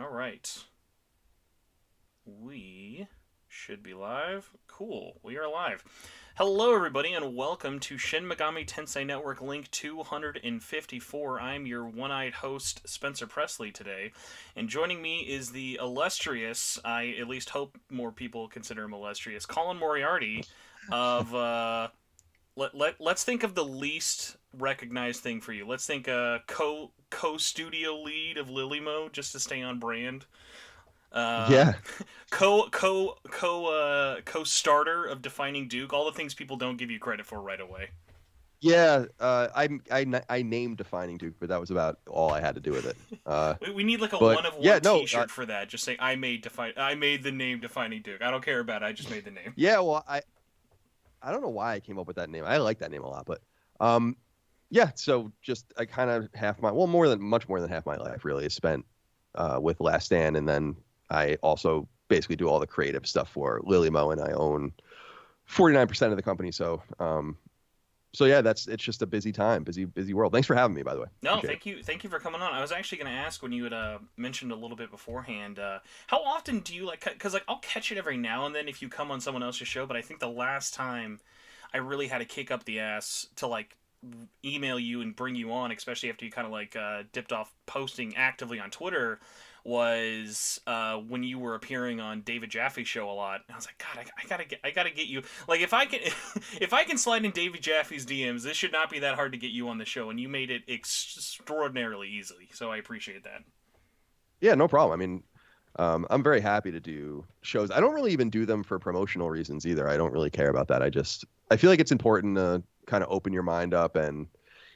All right. We should be live. Cool. We are live. Hello, everybody, and welcome to Shin Megami Tensei Network Link 254. I'm your one-eyed host, Spencer Presley, today. And joining me is the illustrious, I at least hope more people consider him illustrious, Colin Moriarty of, let's think of the least recognized thing for you. Let's think co-studio lead of Lilymo, just to stay on brand. Uh, Yeah, co-starter of Defining Duke. All the things people don't give you credit for right away. yeah. I named Defining Duke, but that was about all I had to do with it. We need like a But one of yeah, one no, T-shirt for that. Just say I made the name Defining Duke. I don't care about it. I just made the name. yeah. Well, I don't know why I came up with that name. I like that name a lot, but um, yeah. So just I kind of much more than half my life really is spent with Last Stand, and then I also basically do all the creative stuff for Lilymo, and I own 49% of the company. So yeah, it's just a busy time, busy world. Thanks for having me, by the way. No, Appreciate it. thank you for coming on. I was actually going to ask when you had mentioned a little bit beforehand. How often do you like? Because like I'll catch it every now and then if you come on someone else's show. But I think the last time I really had to kick up the ass to like email you and bring you on, especially after you kind of like dipped off posting actively on Twitter, was when you were appearing on David Jaffe's show a lot. And I was like, God, I gotta get you. Like if I can, if I can slide in David Jaffe's DMs, this should not be that hard to get you on the show, and you made it extraordinarily easily. So I appreciate that. Yeah, no problem. I mean, I'm very happy to do shows. I don't really even do them for promotional reasons either. I don't really care about that. I feel like it's important to kind of open your mind up and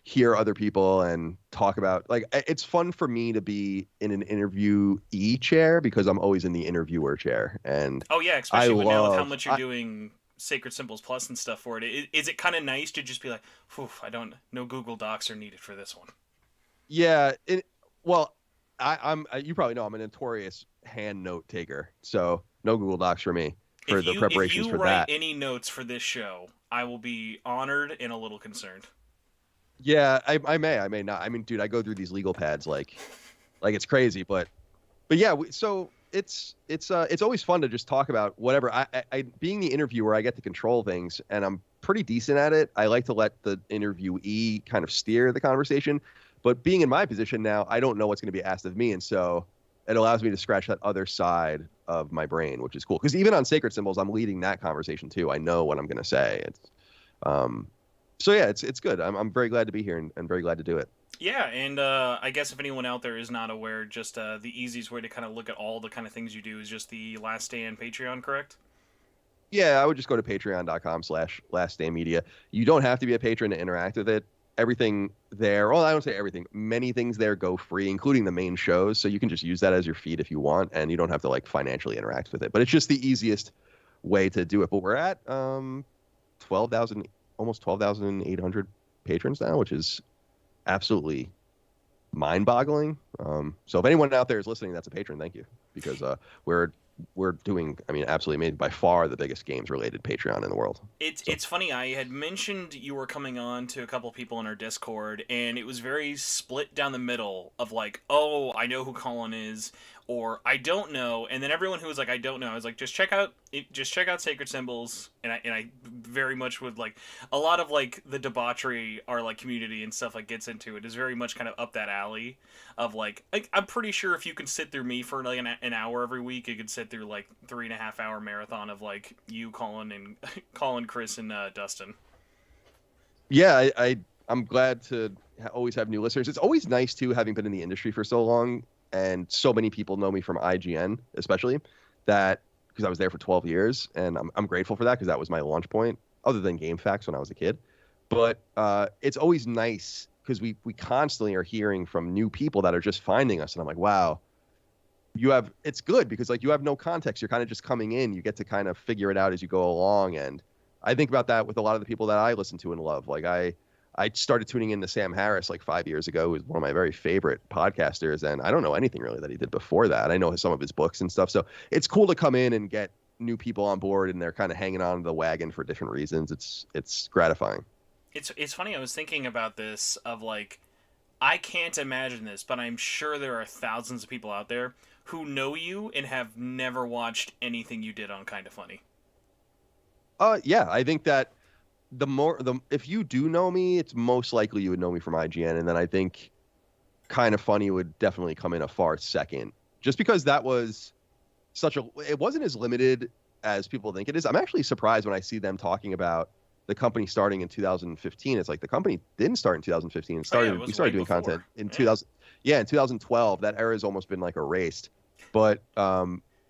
hear other people and talk about it's fun for me to be in an interviewee chair because I'm always in the interviewer chair. And Oh yeah, I especially with now with how love much you're doing Sacred Symbols Plus and stuff for it. Is it kind of nice to just be like, "Phew, I don't. No Google Docs are needed for this one." yeah, well, you probably know I'm a notorious hand note taker. So no Google Docs for me for the If preparations you for write that. any notes for this show, I will be honored and a little concerned. Yeah, I may not. I mean, dude, I go through these legal pads like it's crazy, but yeah, so it's always fun to just talk about whatever. I being the interviewer, I get to control things, and I'm pretty decent at it. I like to let the interviewee kind of steer the conversation, but being in my position now, I don't know what's going to be asked of me, and so it allows me to scratch that other side of my brain, which is cool. Because even on Sacred Symbols, I'm leading that conversation too. I know what I'm going to say. Um, so yeah, it's good. I'm very glad to be here and very glad to do it. Yeah, and I guess if anyone out there is not aware, just the easiest way to kind of look at all the kind of things you do is just the Last Stand Patreon, correct? Yeah, I would just go to patreon.com/lastdaymedia. You don't have to be a patron to interact with it. Everything there, well, I don't say everything. Many things there go free, including the main shows. So you can just use that as your feed if you want, and you don't have to like financially interact with it. But it's just the easiest way to do it. But we're at 12,000, almost 12,800 patrons now, which is absolutely mind-boggling. So if anyone out there is listening that's a patron, thank you, because we're doing, I mean, absolutely amazing. By far the biggest games related Patreon in the world. So It's funny. I had mentioned you were coming on to a couple people in our Discord, and it was very split down the middle of like, oh, I know who Colin is, or I don't know. And then everyone who was like, I don't know, I was like, just check out Sacred Symbols. And I very much would like a lot of like the debauchery our like community and stuff like gets into it is very much kind of up that alley of like I'm pretty sure if you can sit through me for like an hour every week, you could sit through like 3.5 hour marathon of like you, Colin, and Colin, Chris, and Dustin. yeah, I'm glad to always have new listeners. It's always nice too, having been in the industry for so long, and so many people know me from IGN, especially that because I was there for 12 years, and I'm grateful for that because that was my launch point, other than GameFAQs when I was a kid. But it's always nice because we constantly are hearing from new people that are just finding us, and I'm like, wow, it's good because like you have no context. You're kind of just coming in. You get to kind of figure it out as you go along, and I think about that with a lot of the people that I listen to and love. Like I started tuning in to Sam Harris like 5 years ago, who's one of my very favorite podcasters, and I don't know anything really that he did before that. I know some of his books and stuff, so it's cool to come in and get new people on board, and they're kind of hanging on to the wagon for different reasons. It's gratifying. It's funny. I was thinking about this of like I can't imagine this, but I'm sure there are thousands of people out there who know you and have never watched anything you did on Kinda Funny. Yeah, I think that if you do know me, it's most likely you would know me from IGN, and then I think Kind of Funny would definitely come in a far second, just because that was it wasn't as limited as people think it is. I'm actually surprised when I see them talking about the company starting in 2015. It's like the company didn't start in 2015. We started doing content in 2000. Yeah, in 2012. That era has almost been like erased. But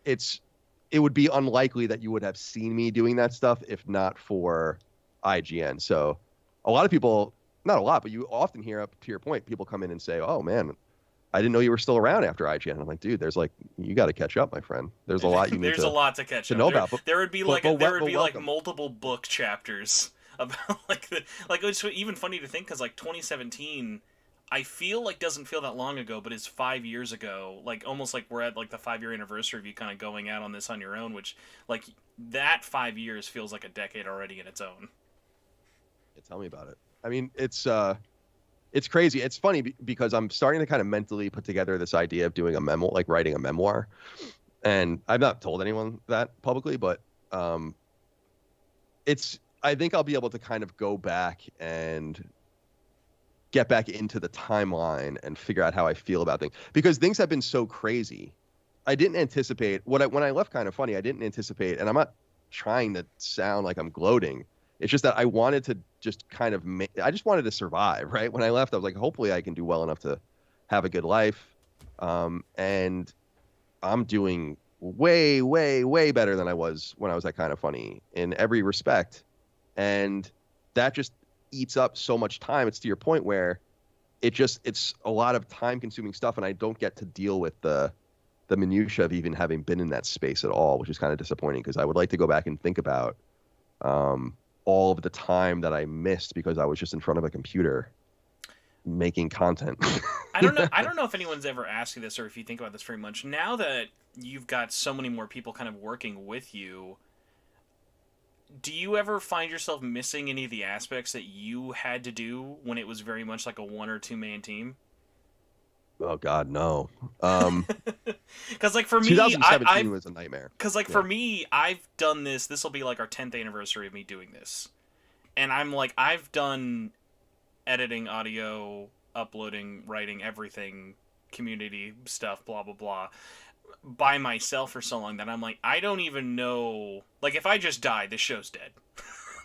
it would be unlikely that you would have seen me doing that stuff if not for IGN. So a lot of people, not a lot, but you often hear, up to your point, people come in and say, "Oh man, I didn't know you were still around after IGN." And I'm like, dude, you got to catch up, my friend. There's a lot you need a lot to catch up. Know about. There would be like multiple book chapters about it's even funny to think because like 2017, I feel like doesn't feel that long ago, but it's 5 years ago. Like almost like we're at like the 5-year anniversary of you kind of going out on this on your own, which like that 5 years feels like a decade already in its own. Yeah, tell me about it. I mean, it's crazy. It's funny because I'm starting to kind of mentally put together this idea of doing a memoir, like writing a memoir. And I've not told anyone that publicly, but I think I'll be able to kind of go back and get back into the timeline and figure out how I feel about things, because things have been so crazy. I didn't anticipate when I left Kind of Funny. I didn't anticipate, and I'm not trying to sound like I'm gloating. It's just that I wanted to just kind of I just wanted to survive, right? When I left, I was like, hopefully I can do well enough to have a good life. And I'm doing way, way, way better than I was when I was at Kind of Funny in every respect. And that just eats up so much time. It's to your point where it's a lot of time consuming stuff, and I don't get to deal with the minutia of even having been in that space at all, which is kind of disappointing, because I would like to go back and think about all of the time that I missed because I was just in front of a computer making content. I don't know if anyone's ever asked you this or if you think about this very much. Now that you've got so many more people kind of working with you, do you ever find yourself missing any of the aspects that you had to do when it was very much like a 1 or 2 man team? Oh God, no. Because like for me, 2017 was a nightmare. Because like for me, I've done this. This will be like our 10th anniversary of me doing this, and I'm like, I've done editing, audio, uploading, writing, everything, community stuff, blah blah blah, by myself for so long that I'm like, I don't even know. Like, if I just die, this show's dead.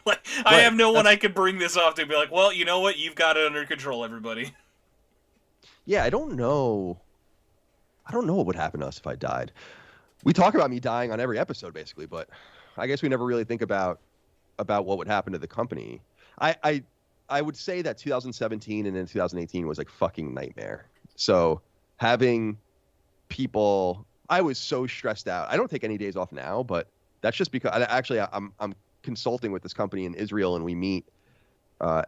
Like, right. I have no one I could bring this off to be like, well, you know what? You've got it under control, everybody. Yeah, I don't know what would happen to us if I died. We talk about me dying on every episode, basically, but I guess we never really think about what would happen to the company. I would say that 2017 and then 2018 was like fucking nightmare. So having people, I was so stressed out. I don't take any days off now, but that's just because I'm consulting with this company in Israel, and we meet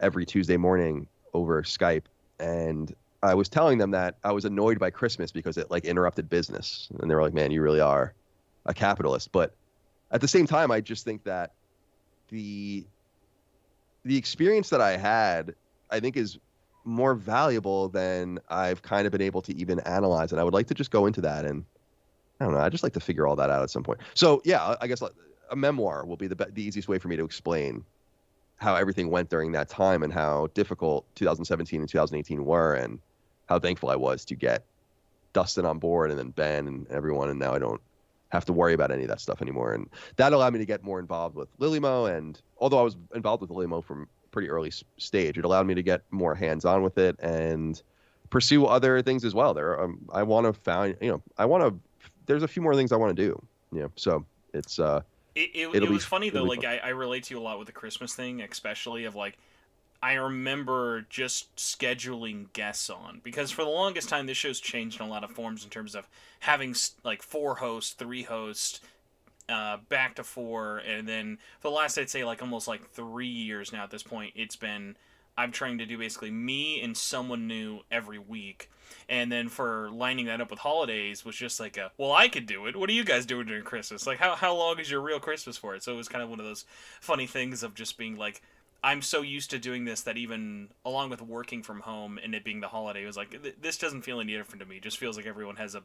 every Tuesday morning over Skype. And I was telling them that I was annoyed by Christmas because it like interrupted business, and they were like, "Man, you really are a capitalist." But at the same time, I just think that the experience that I had, I think, is more valuable than I've kind of been able to even analyze. And I would like to just go into that, and I don't know, I just like to figure all that out at some point. So yeah, I guess a memoir will be the easiest way for me to explain how everything went during that time and how difficult 2017 and 2018 were, and how thankful I was to get Dustin on board and then Ben and everyone. And now I don't have to worry about any of that stuff anymore. And that allowed me to get more involved with Lilymo. And although I was involved with Lilymo from a pretty early stage, it allowed me to get more hands-on with it and pursue other things as well. There's a few more things I want to do. So it's, it was funny though. Like I relate to you a lot with the Christmas thing, especially of like, I remember just scheduling guests on, because for the longest time this show's changed in a lot of forms in terms of having like 4 hosts, 3 hosts, back to 4, and then for the last, I'd say like almost like 3 years now at this point, it's been, I'm trying to do basically me and someone new every week. And then for lining that up with holidays was just like well, I could do it. What are you guys doing during Christmas? Like, how long is your real Christmas for it? So it was kind of one of those funny things of just being like, I'm so used to doing this that even along with working from home and it being the holiday, it was like this doesn't feel any different to me. It just feels like everyone has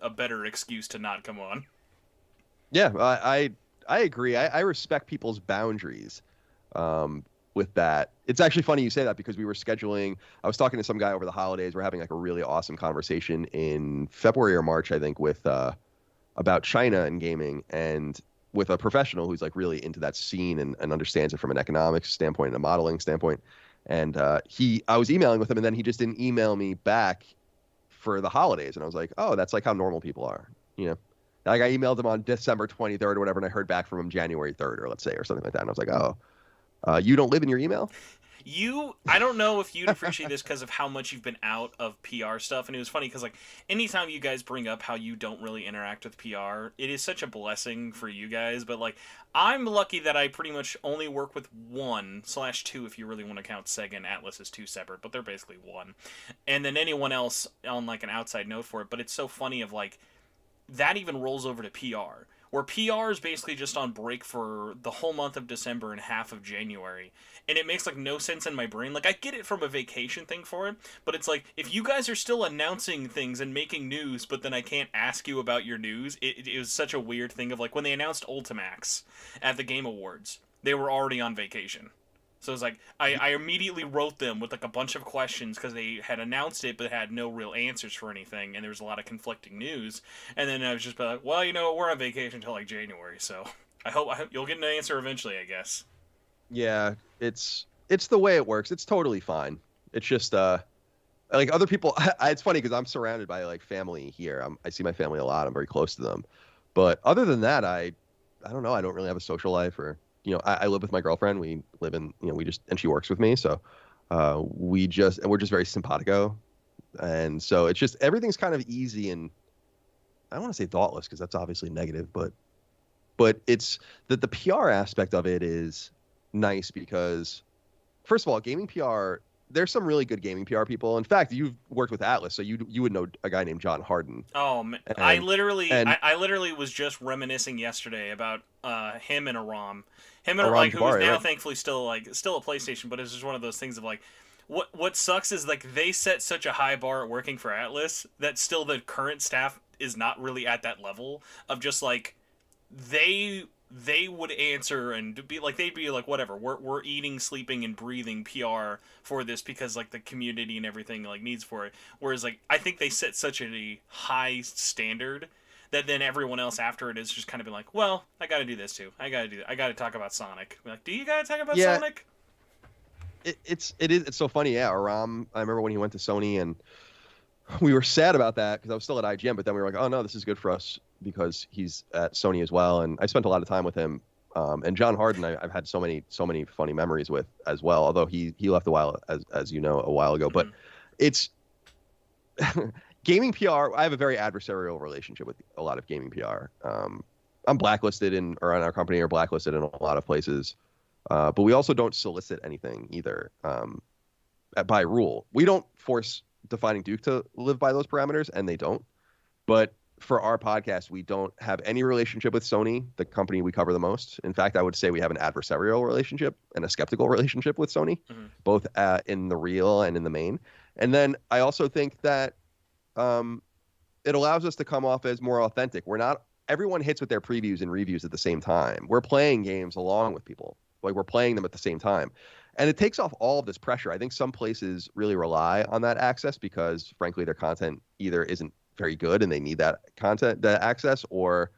a better excuse to not come on. Yeah, I agree. I respect people's boundaries with that. It's actually funny you say that because we were scheduling. I was talking to some guy over the holidays. We're having like a really awesome conversation in February or March, I think, with about China and gaming, and with a professional who's like really into that scene and understands it from an economics standpoint and a modeling standpoint. And I was emailing with him, and then he just didn't email me back for the holidays, and I was like, oh, that's like how normal people are, you know. Like I emailed him on December 23rd or whatever, and I heard back from him January 3rd or let's say or something like that. And I was like, oh, you don't live in your email? I don't know if you'd appreciate this because of how much you've been out of PR stuff. And it was funny because, like, anytime you guys bring up how you don't really interact with PR, it is such a blessing for you guys. But, like, I'm lucky that I pretty much only work with 1/2 if you really want to count Sega and Atlus as 2 separate, but they're basically one. And then anyone else on, like, an outside note for it. But it's so funny of, like, that even rolls over to PR, where PR is basically just on break for the whole month of December and half of January. And it makes like no sense in my brain. Like I get it from a vacation thing for it, but it's like if you guys are still announcing things and making news, but then I can't ask you about your news, it was such a weird thing of like when they announced Ultimax at the Game Awards, they were already on vacation. So it's like I immediately wrote them with like a bunch of questions because they had announced it but had no real answers for anything, and there was a lot of conflicting news. And then I was just like, well, you know, we're on vacation until like January, so I hope you'll get an answer eventually, I guess. Yeah, it's the way it works. It's totally fine. It's just like other people. It's funny because I'm surrounded by like family here. I see my family a lot. I'm very close to them. But other than that, I don't know. I don't really have a social life or. You know, I live with my girlfriend. We live in, you know, and she works with me. So we're just very simpatico. And so it's just, everything's kind of easy and I don't want to say thoughtless because that's obviously negative, but it's that the PR aspect of it is nice because first of all, gaming PR, there's some really good gaming PR people. In fact, you've worked with Atlus, so you would know a guy named John Harden. Oh, man. I literally was just reminiscing yesterday about him and Aram. Him and Aram like who is Jabari, now right? thankfully still a PlayStation, but it's just one of those things of like what sucks is like they set such a high bar at working for Atlus that still the current staff is not really at that level of just like they would answer and be like they'd be like whatever we're eating, sleeping, and breathing PR for this because like the community and everything like needs for it, whereas like I think they set such a high standard that then everyone else after it is just kind of been like, well, I gotta do this too, I gotta talk about Sonic. I'm like, do you gotta talk about Sonic? It's so funny. Yeah, Aram, I remember when he went to Sony and we were sad about that because I was still at IGN, but then we were like, oh no, this is good for us because he's at Sony as well. And I spent a lot of time with him. And John Harden, I've had so many funny memories with as well. Although he left a while, as you know, a while ago. But it's gaming PR. I have a very adversarial relationship with a lot of gaming PR. I'm blacklisted in our company are blacklisted in a lot of places. But we also don't solicit anything either. By rule, we don't force Defining Duke to live by those parameters, and they don't. But for our podcast, we don't have any relationship with Sony, the company we cover the most. In fact, I would say we have an adversarial relationship and a skeptical relationship with Sony, both in the real and in the main. And then I also think that it allows us to come off as more authentic. Everyone hits with their previews and reviews at the same time. We're playing games along with people. Like we're playing them at the same time. And it takes off all of this pressure. I think some places really rely on that access because, frankly, their content either isn't very good and they need that content, that access, or,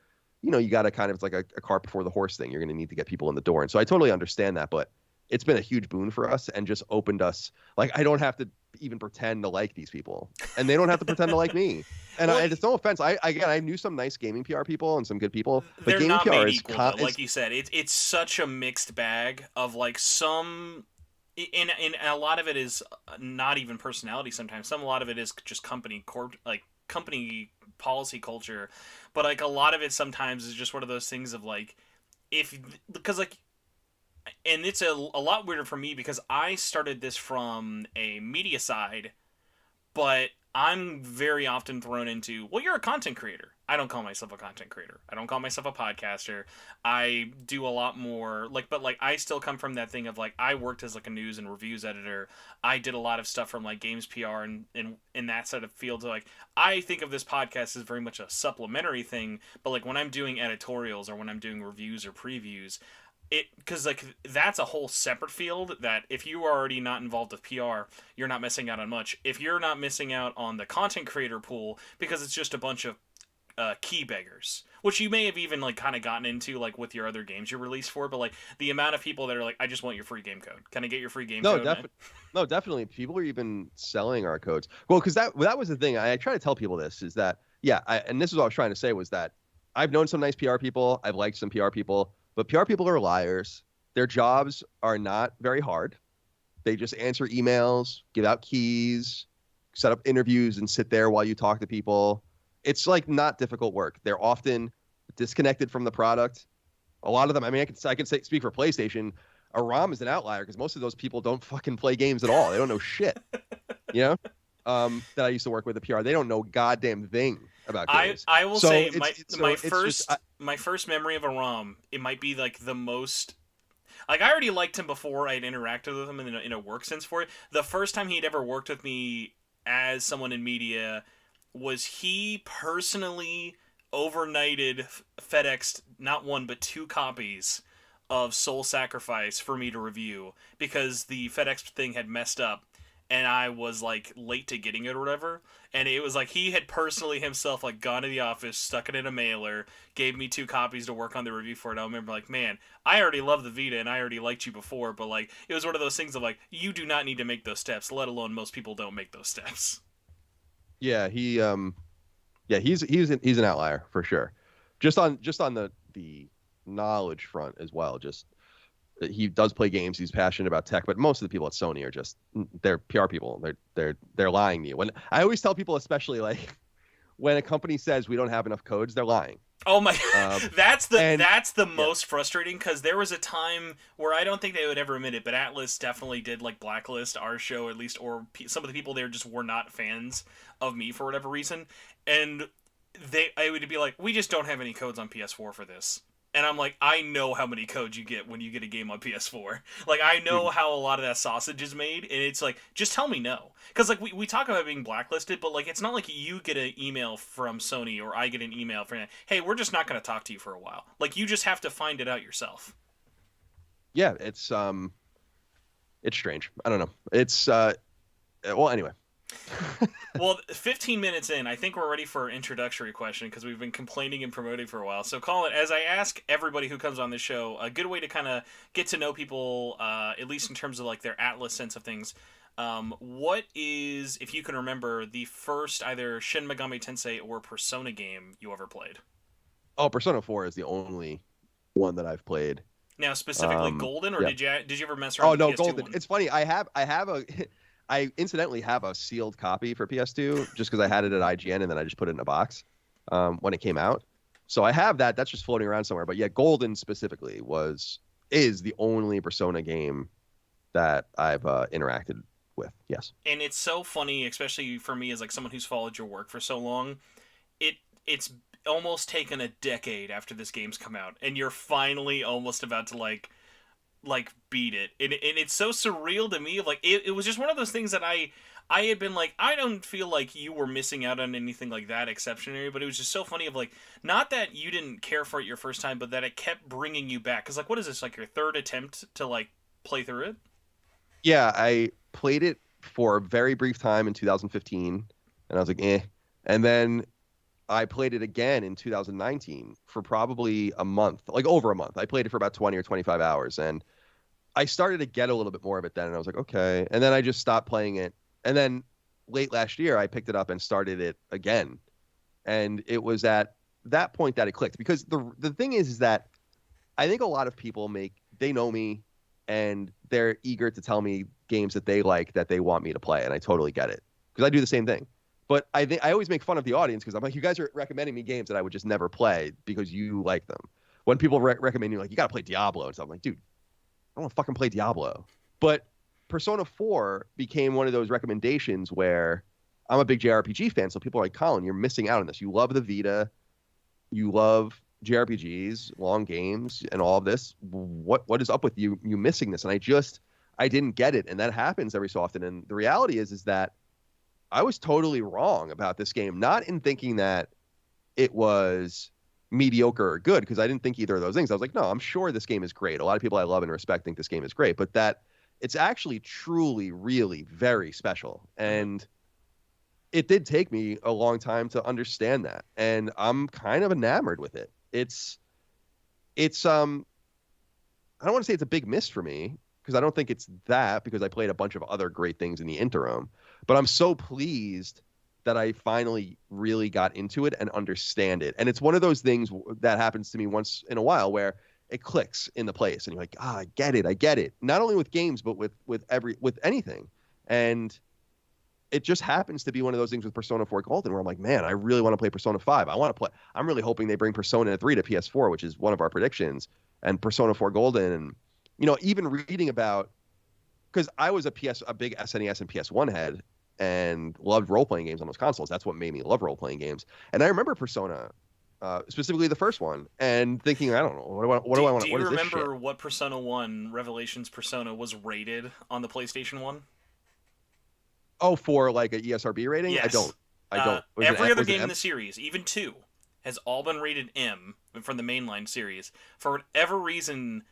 you know, you got to kind of, it's like a cart before the horse thing. You're going to need to get people in the door. And so I totally understand that, but it's been a huge boon for us and just opened us. Like, I don't have to even pretend to like these people and they don't have to pretend to like me. And well, it's no offense. I knew some nice gaming PR people and some good people, but they're gaming not PR made is equal, like you said. It's such a mixed bag of like some, and a lot of it is not even personality. Sometimes a lot of it is just company policy culture, but like a lot of it sometimes is just one of those things of like because like. And it's a lot weirder for me because I started this from a media side, but I'm very often thrown into, well, you're a content creator. I don't call myself a content creator. I don't call myself a podcaster. I do a lot more like, but like I still come from that thing of like I worked as like a news and reviews editor. I did a lot of stuff from like games PR and in that sort of field. So like I think of this podcast as very much a supplementary thing. But like when I'm doing editorials or when I'm doing reviews or previews, because like that's a whole separate field that if you are already not involved with PR, you're not missing out on much. If you're not missing out on the content creator pool because it's just a bunch of key beggars, which you may have even like kind of gotten into like with your other games you released for, but like the amount of people that are like, I just want your free game code. Can I get your free game code? No, definitely. People are even selling our codes. Well, because that was the thing. I try to tell people this is that and this is what I was trying to say was that I've known some nice PR people. I've liked some PR people. But PR people are liars. Their jobs are not very hard. They just answer emails, give out keys, set up interviews, and sit there while you talk to people. It's like not difficult work. They're often disconnected from the product. A lot of them, I mean, I can speak for PlayStation. A ROM is an outlier because most of those people don't fucking play games at all. They don't know shit. You know? That I used to work with at PR. They don't know goddamn thing about games. I will say my first memory of a ROM, it might be like the most. Like I already liked him before I had interacted with him in a work sense for it. The first time he'd ever worked with me as someone in media was he personally overnighted FedExed not one but 2 copies of Soul Sacrifice for me to review because the FedEx thing had messed up and I was like late to getting it or whatever. And it was like he had personally himself like gone to the office, stuck it in a mailer, gave me 2 copies to work on the review for it. I remember like, man, I already love the Vita and I already liked you before, but like it was one of those things of like you do not need to make those steps, let alone most people don't make those steps. Yeah, he's an outlier for sure. Just on the knowledge front as well. Just he does play games. He's passionate about tech, but most of the people at Sony are just they're PR people. They're lying to you. When I always tell people, especially like when a company says we don't have enough codes, they're lying. Oh my, that's the most frustrating because there was a time where I don't think they would ever admit it, but Atlus definitely did like blacklist our show at least, or some of the people there just were not fans of me for whatever reason, and I would be like, we just don't have any codes on PS4 for this. And I'm like, I know how many codes you get when you get a game on PS4. Like, I know how a lot of that sausage is made, and it's like, just tell me no. Because, like, we talk about being blacklisted, but, like, it's not like you get an email from Sony or I get an email from, hey, we're just not going to talk to you for a while. Like, you just have to find it out yourself. Yeah, it's strange. I don't know. It's, well, anyway. Well, 15 minutes in, I think we're ready for an introductory question because we've been complaining and promoting for a while. So, Colin, as I ask everybody who comes on this show, a good way to kind of get to know people, at least in terms of like their Atlus sense of things, what is, if you can remember, the first either Shin Megami Tensei or Persona game you ever played? Oh, Persona 4 is the only one that I've played. Now, specifically Golden, or yeah. did you ever mess around? Oh no, with the PS2 Golden. one? It's funny. I incidentally have a sealed copy for PS2 just because I had it at IGN and then I just put it in a box when it came out. So I have that. That's just floating around somewhere. But yeah, Golden specifically is the only Persona game that I've interacted with. Yes. And it's so funny, especially for me as like someone who's followed your work for so long. It's almost taken a decade after this game's come out, and you're finally almost about to like beat it, and it's so surreal to me. Like it was just one of those things that I had been like, I don't feel like you were missing out on anything like that exceptionary, but it was just so funny of like, not that you didn't care for it your first time, but that it kept bringing you back. Because like, what is this, like your third attempt to like play through it? Yeah, I played it for a very brief time in 2015, and I was like, eh. And then I played it again in 2019 for probably a month, like over a month. I played it for about 20 or 25 hours, and I started to get a little bit more of it then, and I was like, okay. And then I just stopped playing it. And then late last year, I picked it up and started it again. And it was at that point that it clicked. Because the thing is that I think a lot of people they know me, and they're eager to tell me games that they like that they want me to play, and I totally get it. Because I do the same thing. But I think I always make fun of the audience because I'm like, you guys are recommending me games that I would just never play because you like them. When people recommend you, like, you got to play Diablo and stuff, I'm like, dude, I don't want to fucking play Diablo. But Persona 4 became one of those recommendations where I'm a big JRPG fan, so people are like, Colin, you're missing out on this. You love the Vita, you love JRPGs, long games, and all of this. What is up with you missing this? And I didn't get it, and that happens every so often. And the reality is that I was totally wrong about this game, not in thinking that it was mediocre or good, because I didn't think either of those things. I was like, no, I'm sure this game is great. A lot of people I love and respect think this game is great, but that it's actually truly, really very special. And it did take me a long time to understand that, and I'm kind of enamored with it. It's I don't want to say it's a big miss for me, because I don't think it's that, because I played a bunch of other great things in the interim, but I'm so pleased that I finally really got into it and understand it. And it's one of those things that happens to me once in a while where it clicks in the place and you're like, I get it. Not only with games, but with anything. And it just happens to be one of those things with Persona 4 Golden where I'm like, man, I really want to play Persona 5. I'm really hoping they bring Persona 3 to PS4, which is one of our predictions, and Persona 4 Golden. And, even reading about, because I was a big SNES and PS1 head and loved role-playing games on those consoles. That's what made me love role-playing games. And I remember Persona, specifically the first one, and thinking, I don't know, what do I want? Do you remember what Persona 1 Revelations Persona was rated on the PlayStation 1? Oh, for like a ESRB rating? Yes. I don't. Every other game in the series, even 2, has all been rated M from the mainline series. For whatever reason,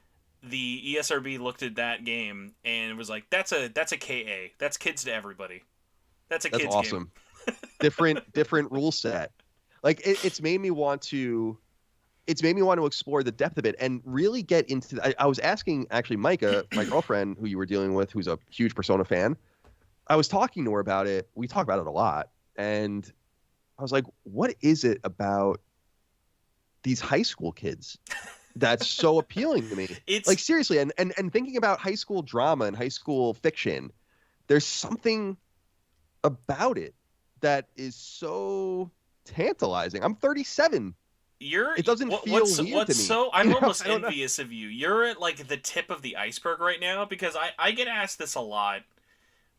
the ESRB looked at that game and was like, "That's a KA. That's kids to everybody. That's kids awesome. Game." different rule set. Like it's made me want to. It's made me want to explore the depth of it and really get into. I was asking actually Micah, my girlfriend, who you were dealing with, who's a huge Persona fan. I was talking to her about it. We talk about it a lot, and I was like, "What is it about these high school kids that's so appealing to me?" It's like, seriously, and thinking about high school drama and high school fiction, there's something about it that is so tantalizing. I'm 37. It doesn't feel weird to me. I'm almost envious of you. You're at like the tip of the iceberg right now, because I get asked this a lot.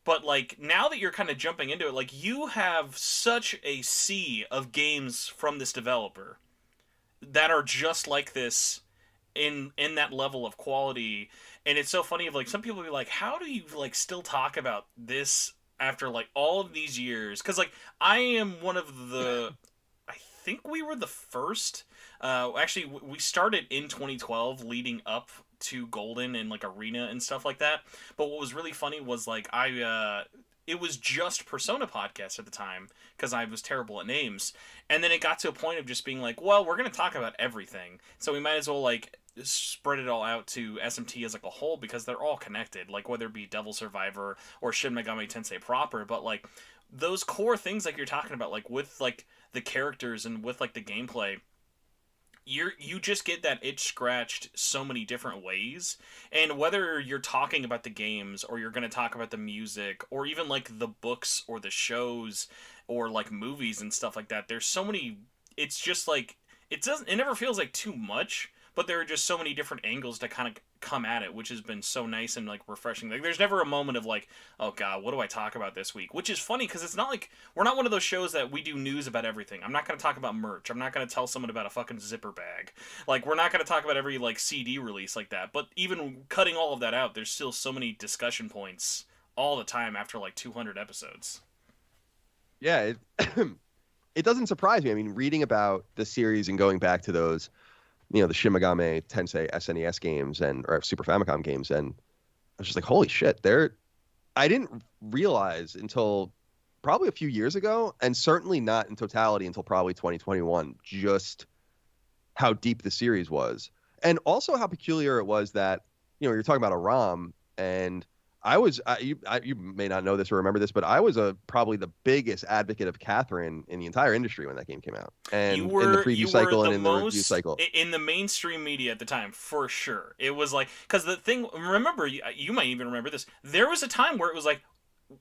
But, like, now that you're kind of jumping into it, like, you have such a sea of games from this developer that are just like this in that level of quality. And it's so funny of, like, some people be like, how do you, like, still talk about this after, like, all of these years? Because, like, I am one of the... I think we were the first... actually, we started in 2012 leading up to Golden and like Arena and stuff like that. But what was really funny was like it was just Persona podcast at the time because I was terrible at names, and then it got to a point of just being like, well, we're gonna talk about everything, so we might as well like spread it all out to SMT as like a whole, because they're all connected, like whether it be Devil Survivor or Shin Megami Tensei proper. But like those core things like you're talking about, like with like the characters and with like the gameplay, you just get that itch scratched so many different ways. And whether you're talking about the games or you're going to talk about the music or even like the books or the shows or like movies and stuff like that, there's so many. It's just like it never feels like too much, but there are just so many different angles to kind of come at it, which has been so nice and like refreshing. Like there's never a moment of like, oh god, what do I talk about this week? Which is funny because it's not like we're not one of those shows that we do news about everything. I'm not going to talk about merch. I'm not going to tell someone about a fucking zipper bag. Like we're not going to talk about every like CD release like that. But even cutting all of that out, there's still so many discussion points all the time after like 200 episodes. Yeah, it doesn't surprise me. I mean, reading about the series and going back to those, the Shin Megami Tensei SNES games or Super Famicom games, and I was just like, holy shit, I didn't realize until probably a few years ago, and certainly not in totality until probably 2021, just how deep the series was. And also how peculiar it was that, you're talking about a ROM, and you may not know this or remember this, but I was probably the biggest advocate of Catherine in the entire industry when that game came out. And in the preview cycle and in the review cycle. In the mainstream media at the time, for sure. It was like, because the thing, remember, you might even remember this, there was a time where it was like,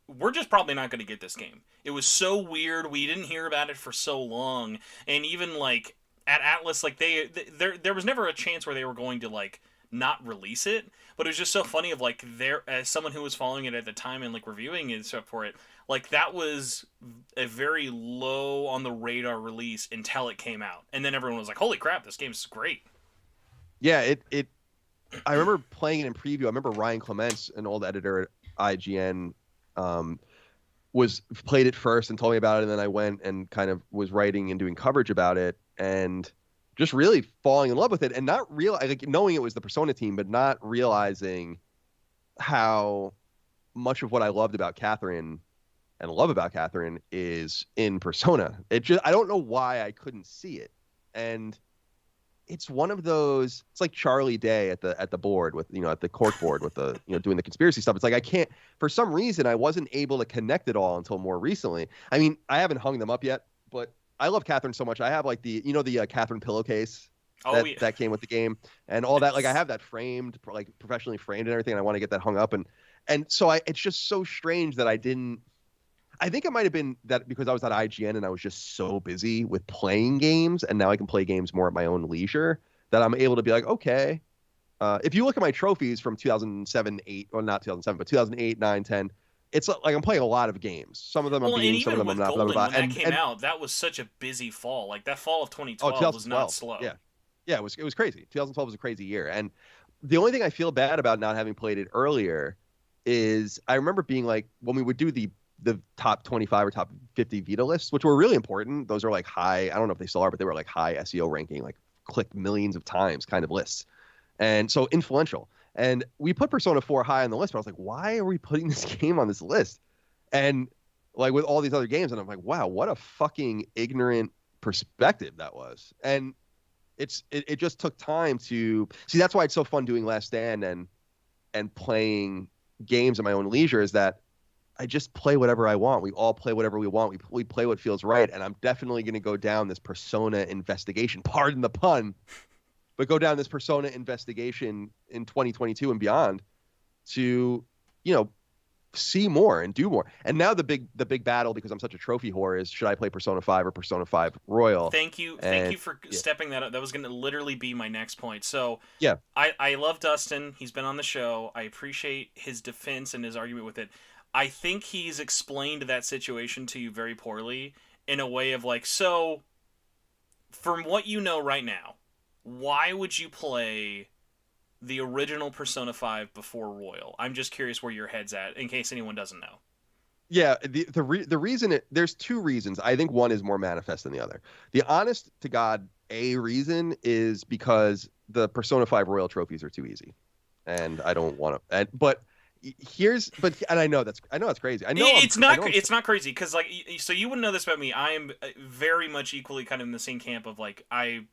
we're just probably not going to get this game. It was so weird, we didn't hear about it for so long, and even like, at Atlus, like, there was never a chance where they were going to like, not release it, but it was just so funny of like as someone who was following it at the time and like reviewing it for it, Like that was a very low on the radar release until it came out, and then everyone was like, "Holy crap, this game's great!" Yeah, it. I remember playing it in preview. I remember Ryan Clements, an old editor at IGN, um, was played it first and told me about it, and then I went and kind of was writing and doing coverage about it, and just really falling in love with it, and not real like knowing it was the Persona team, but not realizing how much of what I loved about Catherine and love about Catherine is in Persona. It just I don't know why I couldn't see it, and it's one of those. It's like Charlie Day at the board with at the cork board with the doing the conspiracy stuff. It's like I can't for some reason I wasn't able to connect it all until more recently. I mean, I haven't hung them up yet, but I love Catherine so much. I have like the Catherine pillowcase that came with the game and all that. Like I have that framed, like professionally framed and everything. And I want to get that hung up and so it's just so strange that I didn't. I think it might have been that because I was at IGN and I was just so busy with playing games, and now I can play games more at my own leisure, that I'm able to be like, okay. If you look at my trophies from 2007, 8, well, not 2007, but 2008, 9, 10, it's like I'm playing a lot of games. Some of them I'm beating, some of them I'm not. Golden, blah, blah, blah. When that came out, that was such a busy fall. Like that fall of 2012 was not slow. Yeah, it was crazy. 2012 was a crazy year, and the only thing I feel bad about not having played it earlier is I remember being like when we would do the top 25 or top 50 Vita lists, which were really important. Those are like high, I don't know if they still are, but they were like high SEO ranking, like clicked millions of times kind of lists. And so influential. And we put Persona 4 high on the list, but I was like, why are we putting this game on this list? And like with all these other games, and I'm like, wow, what a fucking ignorant perspective that was. And it just took time to see. That's why it's so fun doing Last Stand and playing games at my own leisure, is that I just play whatever I want. We all play whatever we want. We play what feels right. And I'm definitely going to go down this Persona investigation, pardon the pun, but go down this Persona investigation in 2022 and beyond to, see more and do more. And now the big battle, because I'm such a trophy whore, is should I play Persona 5 or Persona 5 Royal? Thank you for stepping that up. That was going to literally be my next point. So yeah, I love Dustin. He's been on the show. I appreciate his defense and his argument with it. I think he's explained that situation to you very poorly in a way of like, so from what you know right now, why would you play the original Persona 5 before Royal? I'm just curious where your head's at in case anyone doesn't know. Yeah, the reason there's two reasons. I think one is more manifest than the other. The honest to God reason is because the Persona 5 Royal trophies are too easy, and I don't want to. And I know that's crazy. I know it's not crazy because like so you wouldn't know this about me. I am very much equally kind of in the same camp of like I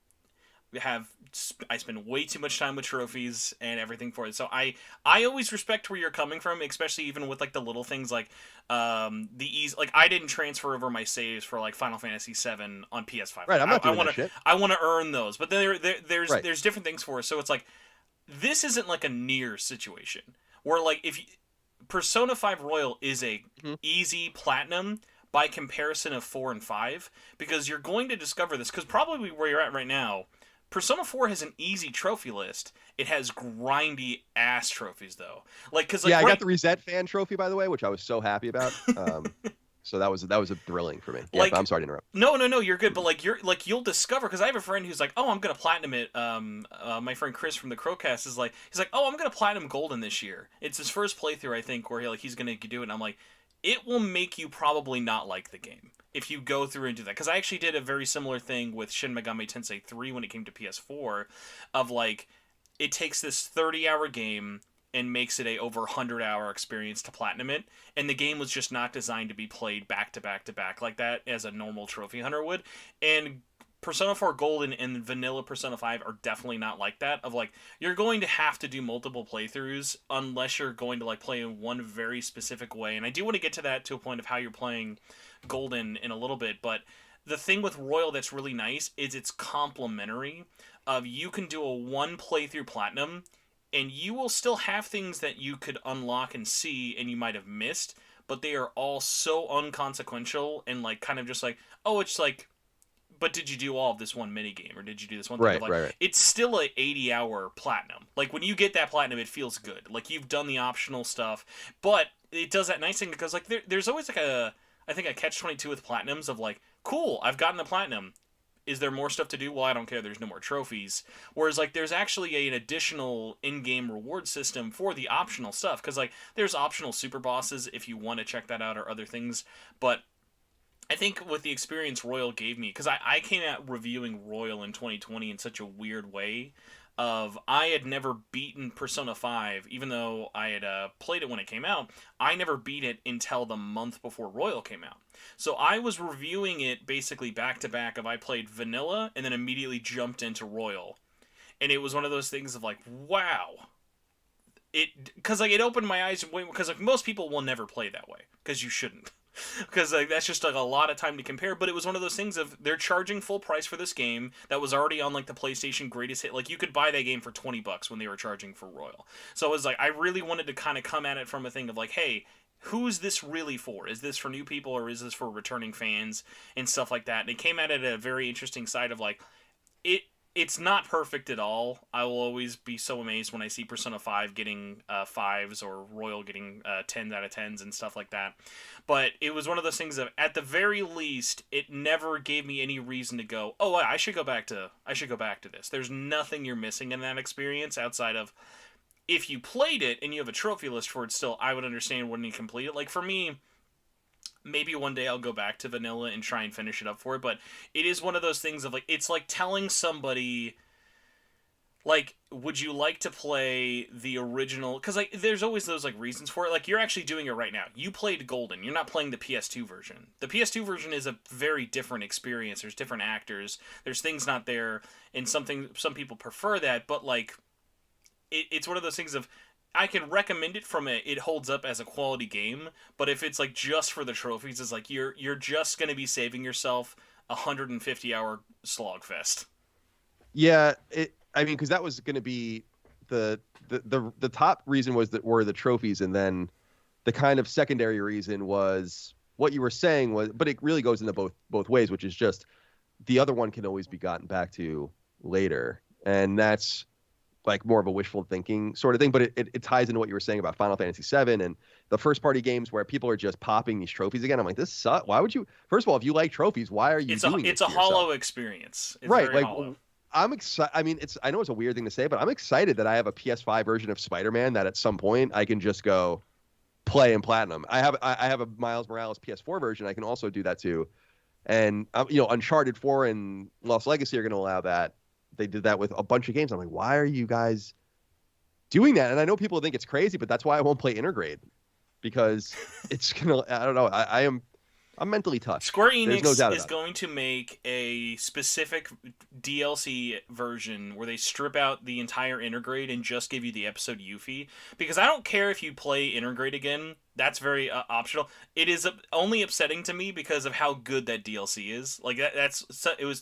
spend way too much time with trophies and everything for it. So I always respect where you're coming from, especially even with like the little things like the ease. Like I didn't transfer over my saves for like Final Fantasy VII on PS5. Right, I'm not doing that shit. I want to earn those, but there's different things for it. So it's like this isn't like a near situation. Where like if Persona 5 Royal is a easy platinum by comparison of 4 and 5, because you're going to discover this, because probably where you're at right now, Persona 4 has an easy trophy list. It has grindy ass trophies though. Like I got the Reset Fan trophy, by the way, which I was so happy about. So that was a thrilling for me. Yeah, I'm sorry to interrupt. No, you're good. But you'll discover, because I have a friend who's like, oh, I'm gonna platinum it. My friend Chris from the Crowcast he's like, oh, I'm gonna platinum Golden this year. It's his first playthrough, I think, where he's gonna do it. And I'm like, it will make you probably not like the game if you go through and do that. Because I actually did a very similar thing with Shin Megami Tensei 3 when it came to PS4, of like, it takes this 30-hour game and makes it a over 100-hour experience to platinum it, and the game was just not designed to be played back to back to back like that as a normal trophy hunter would. And Persona 4 Golden and vanilla Persona 5 are definitely not like that, of like, you're going to have to do multiple playthroughs unless you're going to like play in one very specific way. And I do want to get to that, to a point of how you're playing Golden in a little bit, but the thing with Royal that's really nice is it's complementary. Of you can do a one playthrough platinum and you will still have things that you could unlock and see and you might have missed, but they are all so unconsequential and like kind of just like, oh, it's like but did you do all of this one mini game, or did you do this one thing? Right, Like, right, right. it's still a 80-hour platinum. Like, when you get that platinum, it feels good. Like, you've done the optional stuff, but it does that nice thing because like there's always like I think a catch-22 with platinums of like, cool, I've gotten the platinum. Is there more stuff to do? Well, I don't care. There's no more trophies. Whereas, like, there's actually an additional in-game reward system for the optional stuff. Because, like, there's optional super bosses if you want to check that out or other things. But I think with the experience Royal gave me, because I came out reviewing Royal in 2020 in such a weird way, of I had never beaten Persona 5, even though I had played it when it came out. I never beat it until the month before Royal came out. So I was reviewing it basically back to back of I played Vanilla and then immediately jumped into Royal. And it was one of those things of like, wow. Because like it opened my eyes, because like most people will never play that way, because you shouldn't. Because like that's just like a lot of time to compare. But it was one of those things of they're charging full price for this game that was already on like the PlayStation greatest hit. Like you could buy that game for $20 when they were charging for Royal. So it was like I really wanted to kind of come at it from a thing of like, hey, who's this really for? Is this for new people or is this for returning fans and stuff like that? And it came at it at a very interesting side of like it's not perfect at all. I will always be so amazed when I see Persona 5 getting 5s or Royal getting 10s out of 10s and stuff like that. But it was one of those things that, at the very least, it never gave me any reason to go, oh, I should go back to this. There's nothing you're missing in that experience outside of if you played it and you have a trophy list for it still, I would understand when you complete it. Like, for me, maybe one day I'll go back to Vanilla and try and finish it up for it, but it is one of those things of like, it's like telling somebody, like, would you like to play the original? Because like there's always those like reasons for it. Like, you're actually doing it right now. You played Golden. You're not playing the PS2 version. The PS2 version is a very different experience. There's different actors. There's things not there, and some people prefer that, but like it's one of those things of, I can recommend it from it holds up as a quality game, but if it's like just for the trophies, it's like you're just going to be saving yourself a 150-hour slog fest. Yeah, I mean, because that was going to be the top reason were the trophies, and then the kind of secondary reason was what you were saying was, but it really goes into both ways, which is just the other one can always be gotten back to later, and that's like more of a wishful thinking sort of thing, but it ties into what you were saying about Final Fantasy VII and the first party games where people are just popping these trophies again. I'm like, this sucks. Why would you? First of all, if you like trophies, why are you doing it? It's a hollow experience. It's right? Like, hollow. I'm excited. I mean, I know it's a weird thing to say, but I'm excited that I have a PS5 version of Spider-Man that at some point I can just go play in platinum. I have a Miles Morales PS4 version. I can also do that too. And Uncharted 4 and Lost Legacy are going to allow that. They did that with a bunch of games. I'm like, why are you guys doing that? And I know people think it's crazy, but that's why I won't play Intergrade, because it's gonna. I don't know. I'm mentally touched. Square Enix is going to make a specific DLC version where they strip out the entire Intergrade and just give you the episode Yuffie. Because I don't care if you play Intergrade again. That's very optional. It is only upsetting to me because of how good that DLC is. Like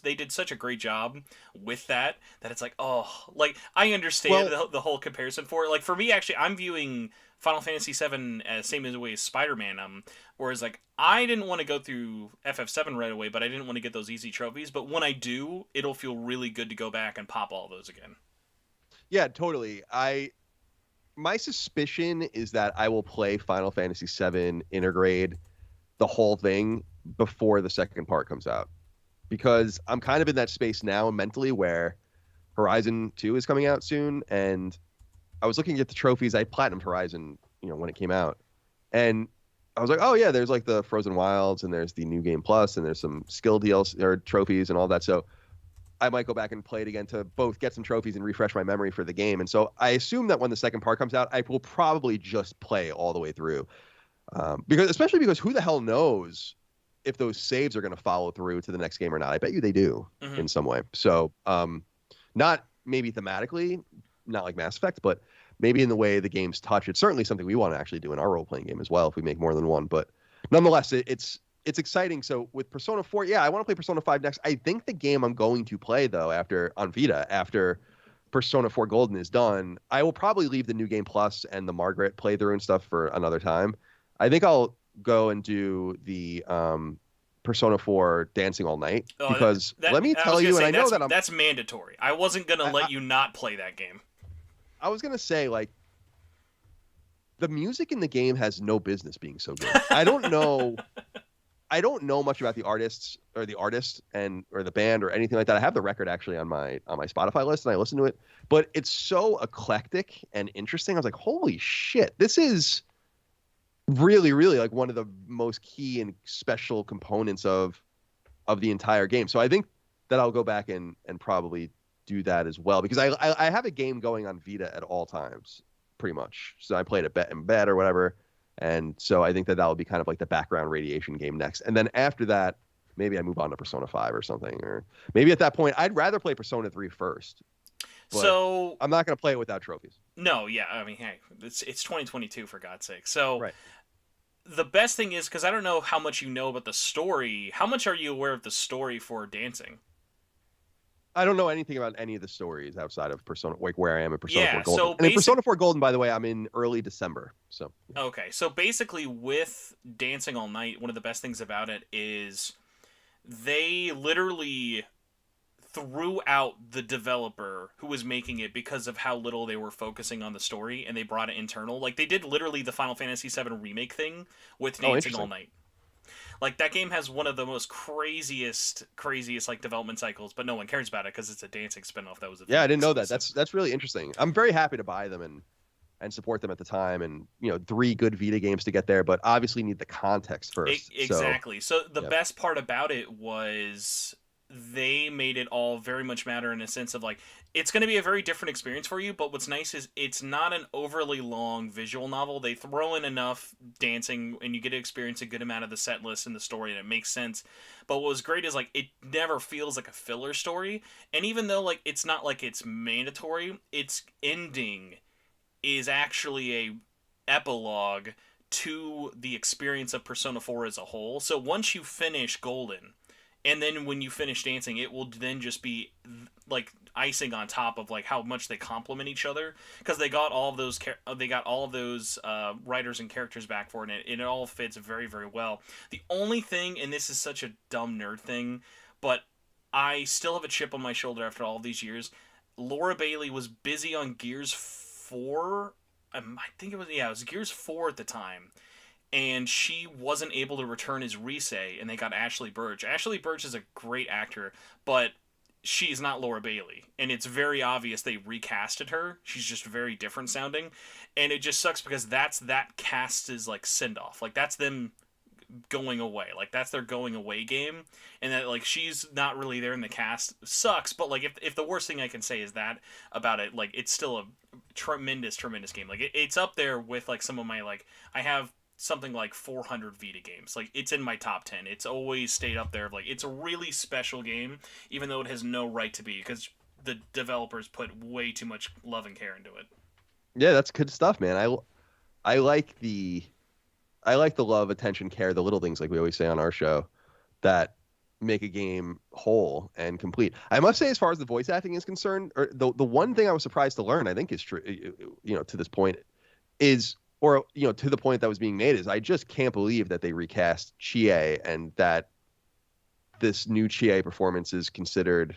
they did such a great job with that it's like, oh, like I understand the whole comparison for it. Like for me, actually, I'm viewing Final Fantasy VII as same as the way as Spider-Man. Whereas like I didn't want to go through FF7 right away, but I didn't want to get those easy trophies. But when I do, it'll feel really good to go back and pop all those again. Yeah, totally. My suspicion is that I will play Final Fantasy VII Intergrade, the whole thing, before the second part comes out, because I'm kind of in that space now mentally where Horizon 2 is coming out soon, and I was looking at the trophies. I platinumed Horizon, when it came out, and I was like, oh yeah, there's like the Frozen Wilds, and there's the New Game Plus, and there's some skill DLC or trophies and all that. So I might go back and play it again to both get some trophies and refresh my memory for the game. And so I assume that when the second part comes out, I will probably just play all the way through, especially because who the hell knows if those saves are going to follow through to the next game or not. I bet you they do in some way. So not maybe thematically, not like Mass Effect, but maybe in the way the games touch. It's certainly something we want to actually do in our role-playing game as well if we make more than one. But nonetheless, it's exciting. So with Persona 4, yeah, I want to play Persona 5 next. I think the game I'm going to play, though, after Persona 4 Golden is done, I will probably leave the New Game Plus and the Margaret playthrough and stuff for another time. I think I'll go and do the Persona 4 Dancing All Night Oh, because let me I was tell gonna you, and say I know that that's mandatory. I wasn't gonna let you not play that game. I was gonna say like the music in the game has no business being so good. I don't know much about the artists or the artist and or the band or anything like that. I have the record actually on my Spotify list and I listen to it, but it's so eclectic and interesting. I was like, holy shit, this is really, really like one of the most key and special components of the entire game. So I think that I'll go back and probably do that as well because I have a game going on Vita at all times, pretty much. So I played it in bed or whatever. And so I think that will be kind of like the background radiation game next. And then after that, maybe I move on to Persona 5 or something. Or maybe at that point, I'd rather play Persona 3 first. But so I'm not going to play it without trophies. No, yeah, I mean, hey, it's 2022 for God's sake. So right. The best thing is, because I don't know how much you know about the story, how much are you aware of the story for Dancing? I don't know anything about any of the stories outside of Persona, like where I am in Persona 4 Golden. So and in Persona 4 Golden, by the way, I'm in early December. So yeah. Okay, so basically with Dancing All Night, one of the best things about it is they literally threw out the developer who was making it because of how little they were focusing on the story, and they brought it internal. Like, they did literally the Final Fantasy VII remake thing with Dancing All Night. Like, that game has one of the most craziest like development cycles, but no one cares about it because it's a dancing spinoff. That was I didn't know that. That's really interesting. I'm very happy to buy them and support them at the time, and 3 good Vita games to get there, but obviously need the context first. Exactly. So the best part about it was they made it all very much matter in a sense of like, it's going to be a very different experience for you, but what's nice is it's not an overly long visual novel. They throw in enough dancing and you get to experience a good amount of the set list and the story, and it makes sense. But what was great is like, it never feels like a filler story, and even though like it's not like it's mandatory, its ending is actually a epilogue to the experience of Persona 4 as a whole. So once you finish Golden, and then when you finish Dancing, it will then just be like icing on top of like how much they complement each other, because they got all of those writers and characters back for it, and it all fits very, very well. The only thing, and this is such a dumb nerd thing, but I still have a chip on my shoulder after all these years. Laura Bailey was busy on Gears 4. I think it was Gears 4 at the time. And she wasn't able to return as Rise, and they got Ashley Burch. Ashley Burch is a great actor, but she's not Laura Bailey. And it's very obvious they recasted her. She's just very different sounding. And it just sucks because that cast's like send-off. Like, that's them going away. Like, that's their going away game. And that, like, she's not really there in the cast sucks. But, like, if the worst thing I can say is that about it, like, it's still a tremendous, tremendous game. Like, it's up there with, like, some of my, like, I have something like 400 Vita games. Like, it's in my top 10. It's always stayed up there. Like, it's a really special game, even though it has no right to be, because the developers put way too much love and care into it. Yeah, that's good stuff, man. I like the love, attention, care, the little things, like we always say on our show, that make a game whole and complete. I must say, as far as the voice acting is concerned, or the one thing I was surprised to learn, I think is true, to this point, is, or to the point that was being made, is I just can't believe that they recast Chie and that this new Chie performance is considered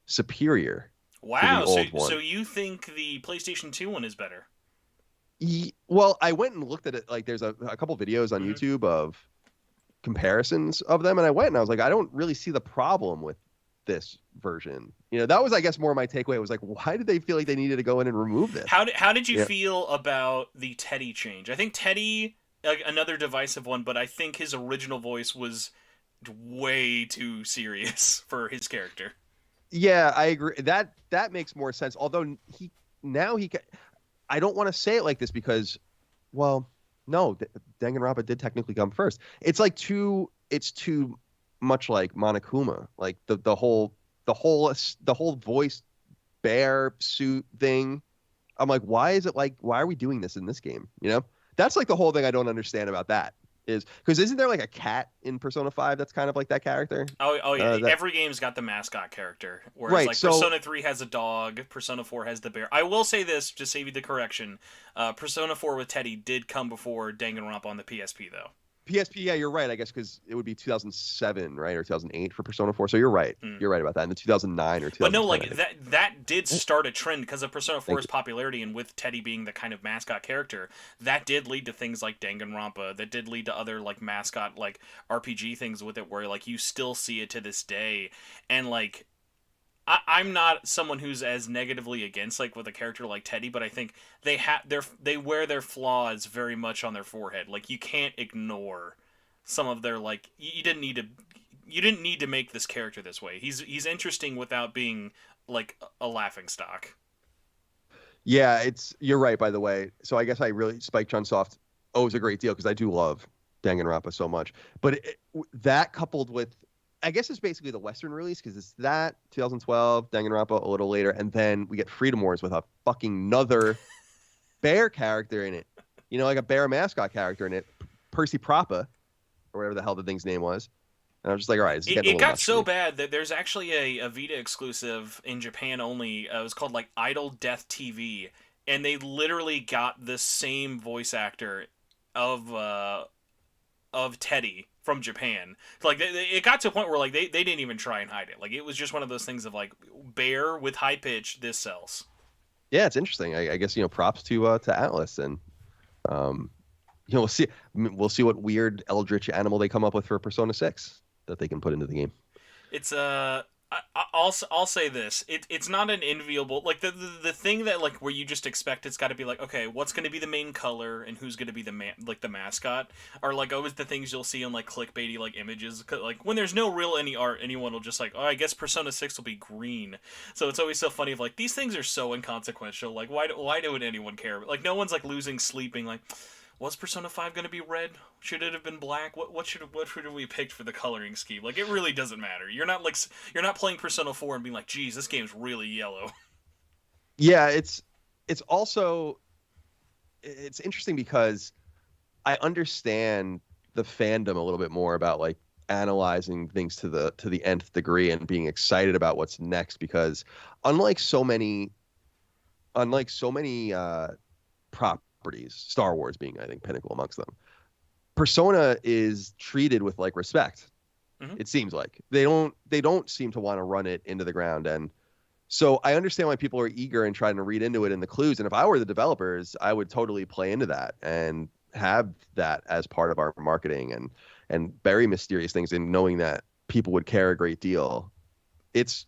superior. Wow, so you think the PlayStation 2 one is better? Well, I went and looked at it. Like, there's a couple videos on YouTube of comparisons of them, and I went and I was like, I don't really see the problem with this version. That was, I guess, more my takeaway. It was like, why did they feel like they needed to go in and remove this? How did you feel about the Teddy change? I think Teddy, like, another divisive one, but I think his original voice was way too serious for his character. Yeah, I agree. That makes more sense. Although I don't want to say it like this because, well, no, Danganronpa did technically come first. It's like it's too much like Monokuma, like the whole voice bear suit thing. I'm like, why are we doing this in this game? That's like the whole thing I don't understand about that. Is because isn't there like a cat in Persona 5 that's kind of like that character? Oh yeah, every game's got the mascot character. Whereas right, like Persona 3 has a dog, Persona 4 has the bear. I will say this, to save you the correction, Persona 4 with Teddy did come before Danganronpa on the PSP though. PSP, yeah, you're right. I guess because it would be 2007, right, or 2008 for Persona 4. So you're right. You're right about that. And the 2009 or 2010. But no, like that did start a trend because of Persona 4's popularity, and with Teddy being the kind of mascot character, that did lead to things like Danganronpa. That did lead to other like mascot like RPG things with it, where like you still see it to this day, and like. I'm not someone who's as negatively against like with a character like Teddy, but I think they wear their flaws very much on their forehead. Like you can't ignore some of their like you didn't need to make this character this way. He's interesting without being like a laughing stock. Yeah, you're right. By the way, so I guess I really Spike Chunsoft owes a great deal because I do love Danganronpa so much, but that coupled with I guess it's basically the Western release because it's that 2012 Danganronpa a little later, and then we get Freedom Wars with a fucking another bear character in it, like a bear mascot character in it, Percy Propa, or whatever the hell the thing's name was. And I was just like, all right, it got so bad that there's actually a Vita exclusive in Japan only. It was called like Idol Death TV, and they literally got the same voice actor of Teddy from Japan. Like it got to a point where like they didn't even try and hide it. Like it was just one of those things of like bear with high pitch, this sells. Yeah, it's interesting. I guess props to Atlus, and we'll see what weird eldritch animal they come up with for Persona 6 that they can put into the game. It's I'll say this. It's not an enviable like the thing that like where you just expect it's got to be like okay what's going to be the main color and who's going to be the mascot are like always the things you'll see on like clickbaity like images like when there's no real any art anyone will just like oh I guess Persona 6 will be green, so it's always so funny of like these things are so inconsequential like why would anyone care like no one's like losing sleeping like. Was Persona 5 going to be red? Should it have been black? What should we picked for the coloring scheme? Like it really doesn't matter. You're not playing Persona 4 and being like, "Geez, this game's really yellow." Yeah, it's also it's interesting because I understand the fandom a little bit more about like analyzing things to the nth degree and being excited about what's next because unlike so many properties, Star Wars being, I think, pinnacle amongst them. Persona is treated with like respect. Mm-hmm. It seems like they don't seem to want to run it into the ground, and so I understand why people are eager and trying to read into it in the clues. And if I were the developers, I would totally play into that and have that as part of our marketing and very mysterious things, and knowing that people would care a great deal. It's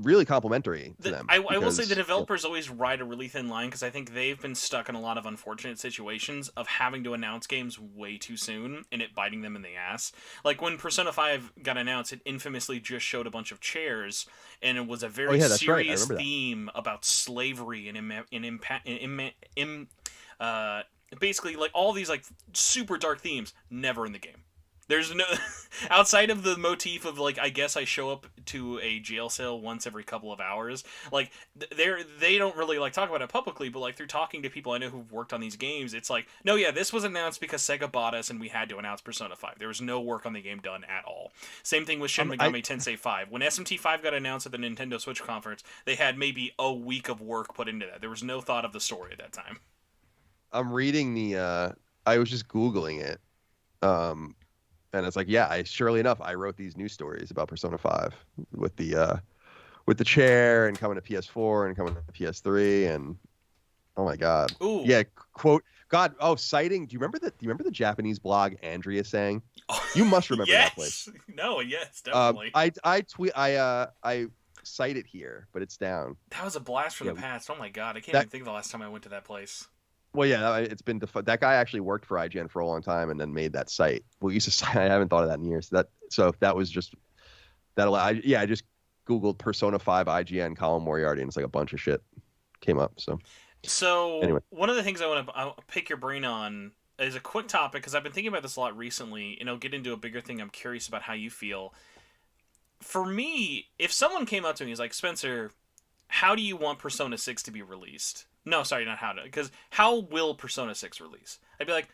really complimentary to them. I will say the developers always ride a really thin line because I think they've been stuck in a lot of unfortunate situations of having to announce games way too soon and it biting them in the ass. Like when Persona 5 got announced, it infamously just showed a bunch of chairs and it was a very serious theme about slavery and basically like all these like super dark themes never in the game. There's no outside of the motif of like I guess I show up to a jail cell once every couple of hours. Like they don't really like talk about it publicly, but like through talking to people I know who've worked on these games, it's like no, yeah, this was announced because Sega bought us and we had to announce Persona 5. There was no work on the game done at all. Same thing with Shin Megami Tensei 5. When SMT5 got announced at the Nintendo Switch conference, they had maybe a week of work put into that. There was no thought of the story at that time. I'm reading I was just Googling it. And it's like, yeah, surely enough, I wrote these news stories about Persona 5 with the chair and coming to PS4 and coming to PS3 and oh my god, ooh. Yeah, quote God, citing. Do you remember the Japanese blog Andrea sang? You must remember yes. that place. No, yes, definitely. I cite it here, but it's down. That was a blast from the past. Oh my god, I can't even think of the last time I went to that place. Well, yeah, it's been that guy actually worked for IGN for a long time and then made that site. Well, used to I haven't thought of that in years. So that was just that. I just Googled Persona 5 IGN Colin Moriarty and it's like a bunch of shit came up. So anyway, one of the things I'll pick your brain on is a quick topic because I've been thinking about this a lot recently, and I'll get into a bigger thing. I'm curious about how you feel. For me, if someone came up to me and was like, Spencer, how do you want Persona 6 to be released? No, sorry, not how to. Because how will Persona 6 release? I'd be like,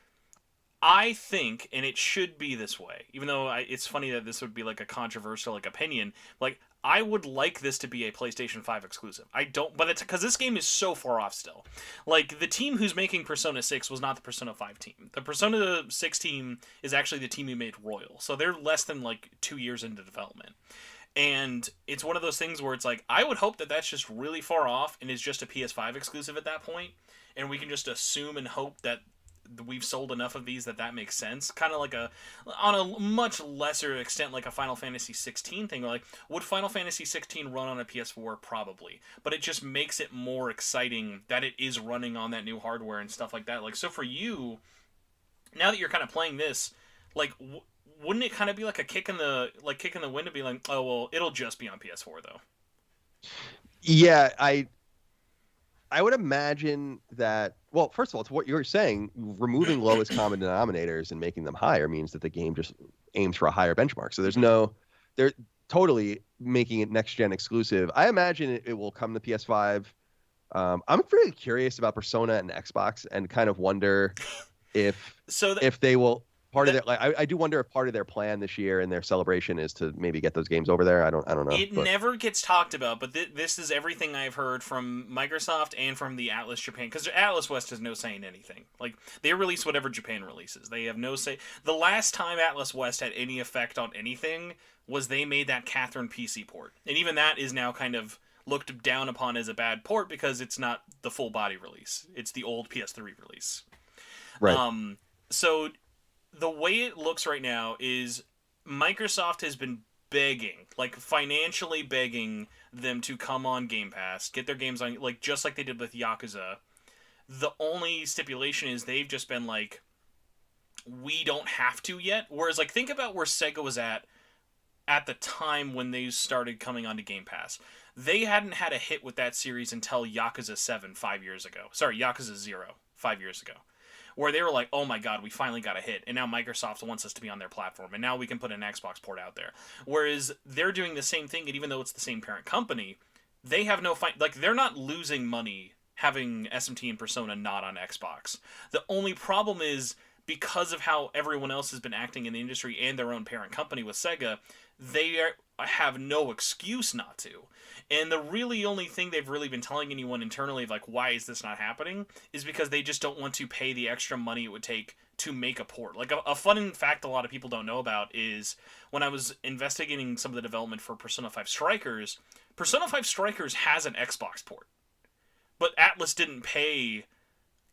I think, and it should be this way, even though it's funny that this would be like a controversial like opinion. Like, I would like this to be a PlayStation 5 exclusive. I don't, but it's because this game is so far off still. Like, the team who's making Persona 6 was not the Persona 5 team. The Persona 6 team is actually the team who made Royal, so they're less than like 2 years into development. And it's one of those things where it's like, I would hope that that's just really far off and is just a PS5 exclusive at that point, and we can just assume and hope that we've sold enough of these that makes sense. Kind of like on a much lesser extent, like a Final Fantasy 16 thing. Like, would Final Fantasy 16 run on a PS4? Probably, but it just makes it more exciting that it is running on that new hardware and stuff like that. Like, so for you, now that you're kind of playing this, like, wouldn't it kind of be like a kick in the wind to be like, oh well, it'll just be on PS4 though? Yeah, I would imagine that. Well, first of all, it's what you're saying. Removing lowest common denominators and making them higher means that the game just aims for a higher benchmark. So they're totally making it next gen exclusive. I imagine it will come to PS5. I'm really curious about Persona and Xbox, and kind of wonder if they will. Part of their, like, I do wonder if part of their plan this year and their celebration is to maybe get those games over there. I don't know. It never gets talked about, but this is everything I've heard from Microsoft and from the Atlus Japan, because Atlus West has no say in anything. Like, they release whatever Japan releases. They have no say. The last time Atlus West had any effect on anything was they made that Catherine PC port, and even that is now kind of looked down upon as a bad port because it's not the full body release. It's the old PS3 release. Right. So the way it looks right now is Microsoft has been begging, like financially begging them to come on Game Pass, get their games on, like just like they did with Yakuza. The only stipulation is they've just been like, we don't have to yet. Whereas, like, think about where Sega was at the time when they started coming onto Game Pass. They hadn't had a hit with that series until Yakuza 7 5 years ago. Sorry, Yakuza 0 5 years ago. Where they were like, oh my god, we finally got a hit, and now Microsoft wants us to be on their platform, and now we can put an Xbox port out there. Whereas they're doing the same thing, and even though it's the same parent company, they have no fight. Like, they're not losing money having SMT and Persona not on Xbox. The only problem is, because of how everyone else has been acting in the industry and their own parent company with Sega, they have no excuse not to. And the really only thing they've really been telling anyone internally of, like, why is this not happening, is because they just don't want to pay the extra money it would take to make a port. Like, a fun fact a lot of people don't know about is, when I was investigating some of the development for Persona 5 Strikers has an Xbox port. But Atlus didn't pay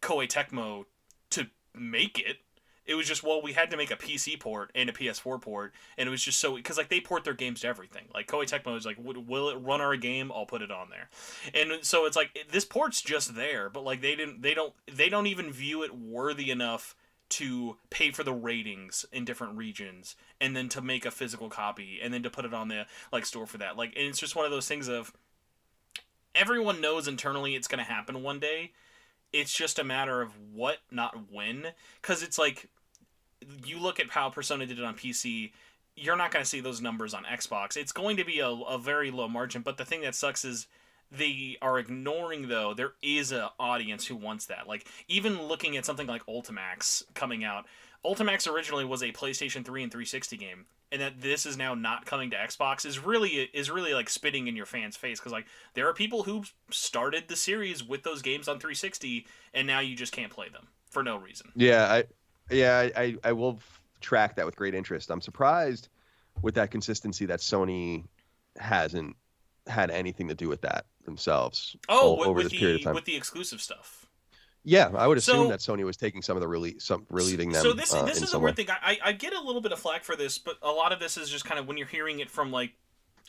Koei Tecmo to make it. It was just, well, we had to make a PC port and a PS4 port, and it was just so, because, like, they port their games to everything. Like, Koei Tecmo is like, will it run our game? I'll put it on there. And so it's like, this port's just there, but, like, they don't even view it worthy enough to pay for the ratings in different regions, and then to make a physical copy, and then to put it on the, like, store for that. Like, and it's just one of those things of, everyone knows internally it's going to happen one day. It's just a matter of what, not when. Because it's like, you look at how Persona did it on PC, you're not going to see those numbers on Xbox. It's going to be a very low margin, but the thing that sucks is they are ignoring, though, there is an audience who wants that. Like, even looking at something like Ultimax coming out, Ultimax originally was a PlayStation 3 and 360 game, and that this is now not coming to Xbox is really like spitting in your fans' face, because, like, there are people who started the series with those games on 360, and now you just can't play them for no reason. I will track that with great interest. I'm surprised with that consistency that Sony hasn't had anything to do with that themselves over this period of time. With the exclusive stuff. Yeah, I would assume that Sony was taking some of the relieving them. So this is a weird thing. I get a little bit of flack for this, but a lot of this is just kind of when you're hearing it from, like,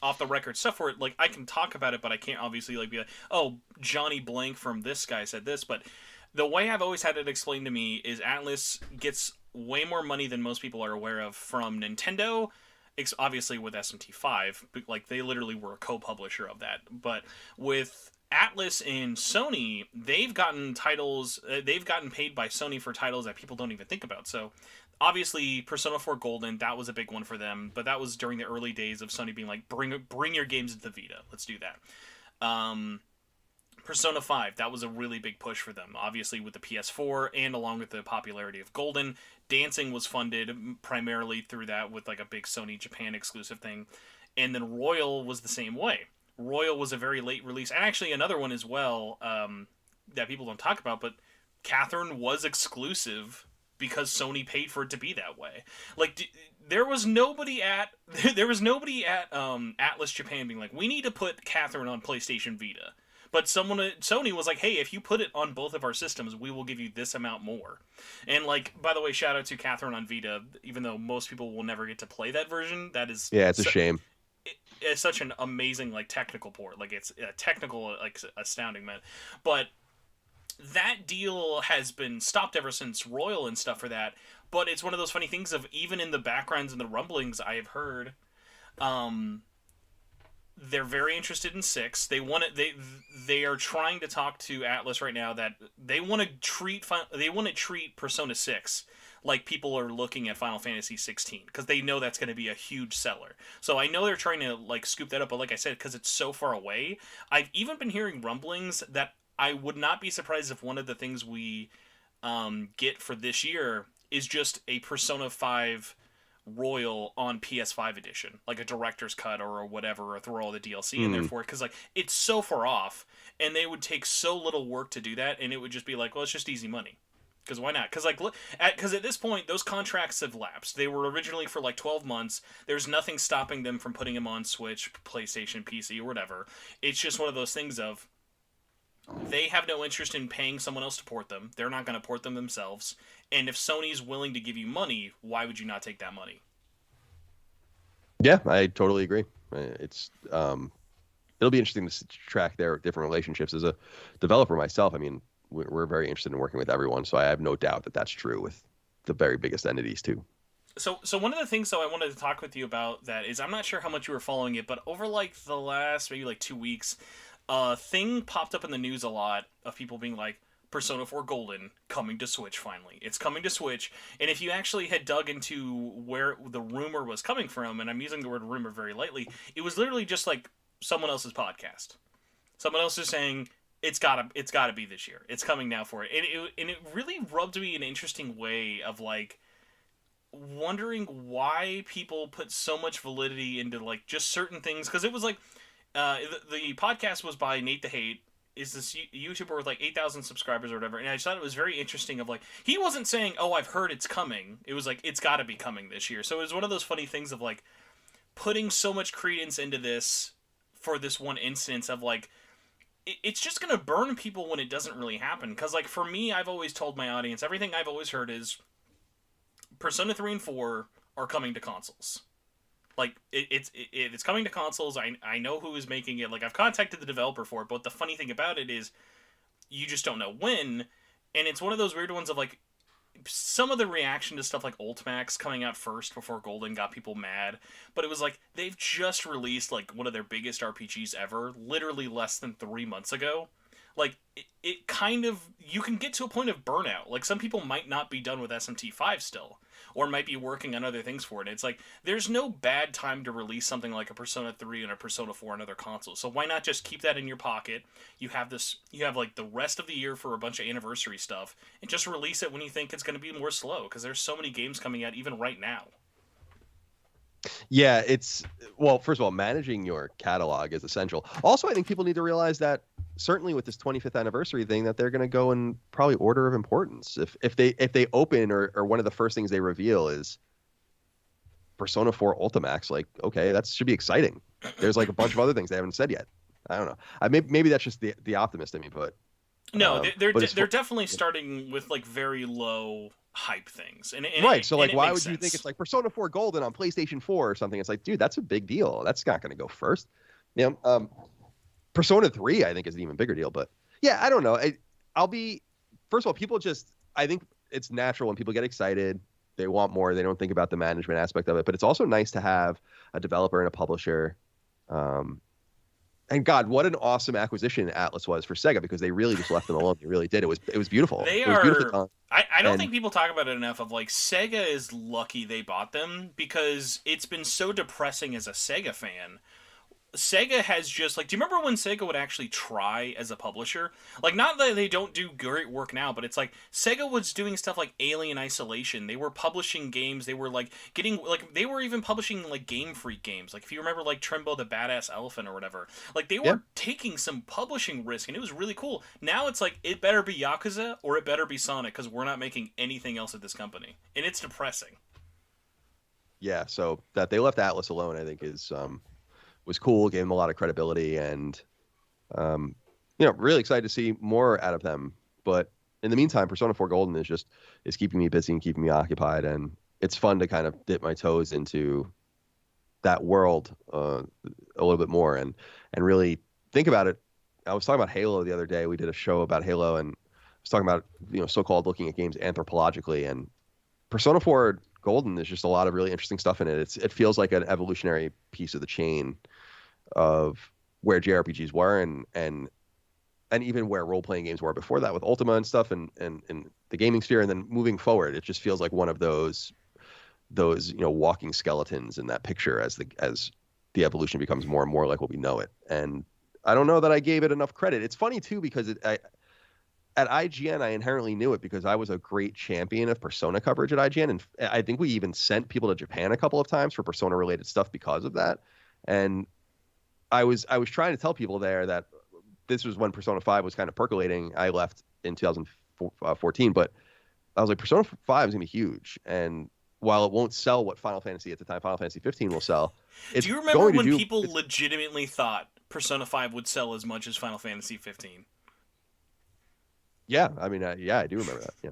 off the record stuff where, like, I can talk about it, but I can't obviously, like, be like, oh, Johnny Blank from this guy said this. But the way I've always had it explained to me is Atlus gets way more money than most people are aware of from Nintendo. It's obviously with SMT5, like, they literally were a co-publisher of that. But with Atlus and Sony, they've gotten paid by Sony for titles that people don't even think about. So obviously Persona 4 Golden, that was a big one for them, but that was during the early days of Sony being like, bring your games to the Vita, let's do that. Persona 5, that was a really big push for them, obviously with the PS4 and along with the popularity of Golden. Dancing was funded primarily through that with like a big Sony Japan exclusive thing. And then Royal was the same way. Royal was a very late release. And actually another one as well that people don't talk about, but Catherine was exclusive because Sony paid for it to be that way. Like there was nobody at Atlus Japan being like, we need to put Catherine on PlayStation Vita. But someone at Sony was like, hey, if you put it on both of our systems, we will give you this amount more. And, like, by the way, shout out to Catherine on Vita, even though most people will never get to play that version. That is... Yeah, it's a shame. It's such an amazing, like, technical port. Like, it's a technical, like, astounding, man. But that deal has been stopped ever since Royal and stuff for that. But it's one of those funny things of, even in the backgrounds and the rumblings I have heard... they're very interested in 6. They are trying to talk to Atlus right now that they want to treat Persona 6 like people are looking at Final Fantasy 16 because they know that's going to be a huge seller. So I know they're trying to like scoop that up, but like I said, because it's so far away, I've even been hearing rumblings that I would not be surprised if one of the things we get for this year is just a Persona 5 Royal on PS5 edition, like a director's cut or whatever, or throw all the DLC in there for it, because like it's so far off, and they would take so little work to do that, and it would just be like, well, it's just easy money, because why not? Because like, because at this point, those contracts have lapsed. They were originally for like 12 months. There's nothing stopping them from putting them on Switch, PlayStation, PC, or whatever. It's just one of those things of they have no interest in paying someone else to port them. They're not going to port them themselves. And if Sony's willing to give you money, why would you not take that money? Yeah, I totally agree. It's it'll be interesting to track their different relationships. As a developer myself, I mean, we're very interested in working with everyone, so I have no doubt that that's true with the very biggest entities too. So one of the things, though, I wanted to talk with you about that is I'm not sure how much you were following it, but over like the last maybe like 2 weeks, a thing popped up in the news a lot of people being like, Persona 4 Golden coming to Switch finally. It's coming to Switch, and if you actually had dug into where the rumor was coming from, and I'm using the word rumor very lightly, it was literally just like someone else's podcast. Someone else is saying, it's gotta be this year. It's coming now for it. And it really rubbed me an interesting way of like wondering why people put so much validity into like just certain things, because it was like the podcast was by Nate the Hate, is this YouTuber with like 8,000 subscribers or whatever, and I just thought it was very interesting of like, he wasn't saying, oh, I've heard it's coming. It was like, it's got to be coming this year. So it was one of those funny things of like putting so much credence into this for this one instance of like, it's just going to burn people when it doesn't really happen. Because like for me, I've always told my audience, everything I've always heard is Persona 3 and 4 are coming to consoles. Like, it's coming to consoles. I know who is making it. Like, I've contacted the developer for it, but the funny thing about it is you just don't know when. And it's one of those weird ones of, like, some of the reaction to stuff like Ultimax coming out first before Golden got people mad. But it was like, they've just released, like, one of their biggest RPGs ever, literally less than 3 months ago. Like, it kind of, you can get to a point of burnout. Like, some people might not be done with SMT5 still, or might be working on other things for it. It's like, there's no bad time to release something like a Persona 3 and a Persona 4 on other consoles. So why not just keep that in your pocket? You have like the rest of the year for a bunch of anniversary stuff, and just release it when you think it's going to be more slow, because there's so many games coming out even right now. Yeah, well, first of all, managing your catalog is essential. Also, I think people need to realize that certainly with this 25th anniversary thing, that they're going to go in probably order of importance. If they open or one of the first things they reveal is Persona 4 Ultimax, like, okay, that should be exciting. There's like a bunch of other things they haven't said yet. I don't know. Maybe that's just the optimist in me, but no, they're definitely starting with like very low hype things, and right. So like, why would you think it's like Persona 4 Golden on PlayStation 4 or something? It's like, dude, that's a big deal. That's not going to go first. You know, Persona 3, I think, is an even bigger deal. But yeah, I don't know. First of all, people just, I think it's natural when people get excited, they want more. They don't think about the management aspect of it. But it's also nice to have a developer and a publisher. And God, what an awesome acquisition Atlus was for Sega, because they really just left them alone. They really did. It was beautiful. They are. Beautiful. I don't think people talk about it enough of like, Sega is lucky they bought them, because it's been so depressing as a Sega fan Sega has just like, do you remember when Sega would actually try as a publisher? Like, not that they don't do great work now, but it's like Sega was doing stuff like Alien Isolation. They were publishing games. They were like getting like they were even publishing like Game Freak games. Like if you remember like Trimbo the Badass Elephant or whatever. Like they Yeah. were taking some publishing risk, and it was really cool. Now it's like it better be Yakuza or it better be Sonic because we're not making anything else at this company, and it's depressing. Yeah. So that they left Atlas alone, I think, is was cool. Gave them a lot of credibility, and really excited to see more out of them. But in the meantime, Persona 4 Golden is keeping me busy and keeping me occupied, and it's fun to kind of dip my toes into that world a little bit more and really think about it. I was talking about Halo the other day. We did a show about Halo, and I was talking about so-called looking at games anthropologically, and Persona 4 Golden is just a lot of really interesting stuff in it. It feels like an evolutionary piece of the chain of where JRPGs were and even where role-playing games were before that with Ultima and stuff and the gaming sphere, and then moving forward it just feels like one of those walking skeletons in that picture as the evolution becomes more and more like what we know it. And I don't know that I gave it enough credit. It's funny too because at IGN I inherently knew it because I was a great champion of Persona coverage at IGN, and I think we even sent people to Japan a couple of times for Persona related stuff because of that. And I was trying to tell people there that this was when Persona 5 was kind of percolating. I left in 2014, but I was like, Persona 5 is going to be huge. And while it won't sell what Final Fantasy at the time, Final Fantasy 15 will sell. Do you remember when people legitimately thought Persona 5 would sell as much as Final Fantasy 15? Yeah, I mean, I do remember that. Yeah.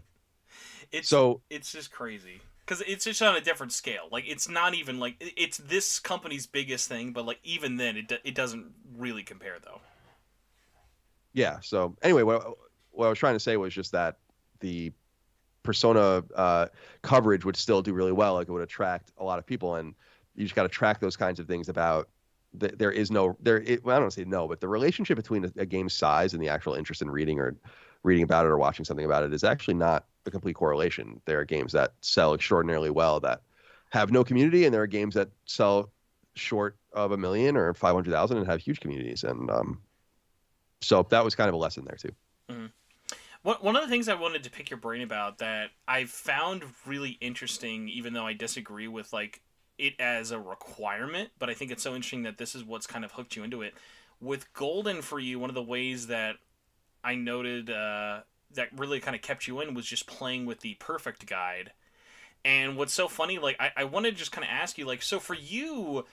It's just crazy. Because it's just on a different scale. Like, it's not even, like, it's this company's biggest thing, but, like, even then, it doesn't really compare, though. Yeah, so, anyway, what I was trying to say was just that the Persona coverage would still do really well. Like, it would attract a lot of people, and you just got to track those kinds of things about... I don't want to say no, but the relationship between a game's size and the actual interest in reading about it or watching something about it is actually not a complete correlation. There are games that sell extraordinarily well that have no community, and there are games that sell short of 1 million or 500,000 and have huge communities. And so that was kind of a lesson there too. Mm-hmm. One of the things I wanted to pick your brain about that I found really interesting, even though I disagree with like it as a requirement, but I think it's so interesting that this is what's kind of hooked you into it. With Golden for you, one of the ways that I noted that really kind of kept you in was just playing with the perfect guide. And what's so funny, like, I wanted to just kind of ask you, like, so for you,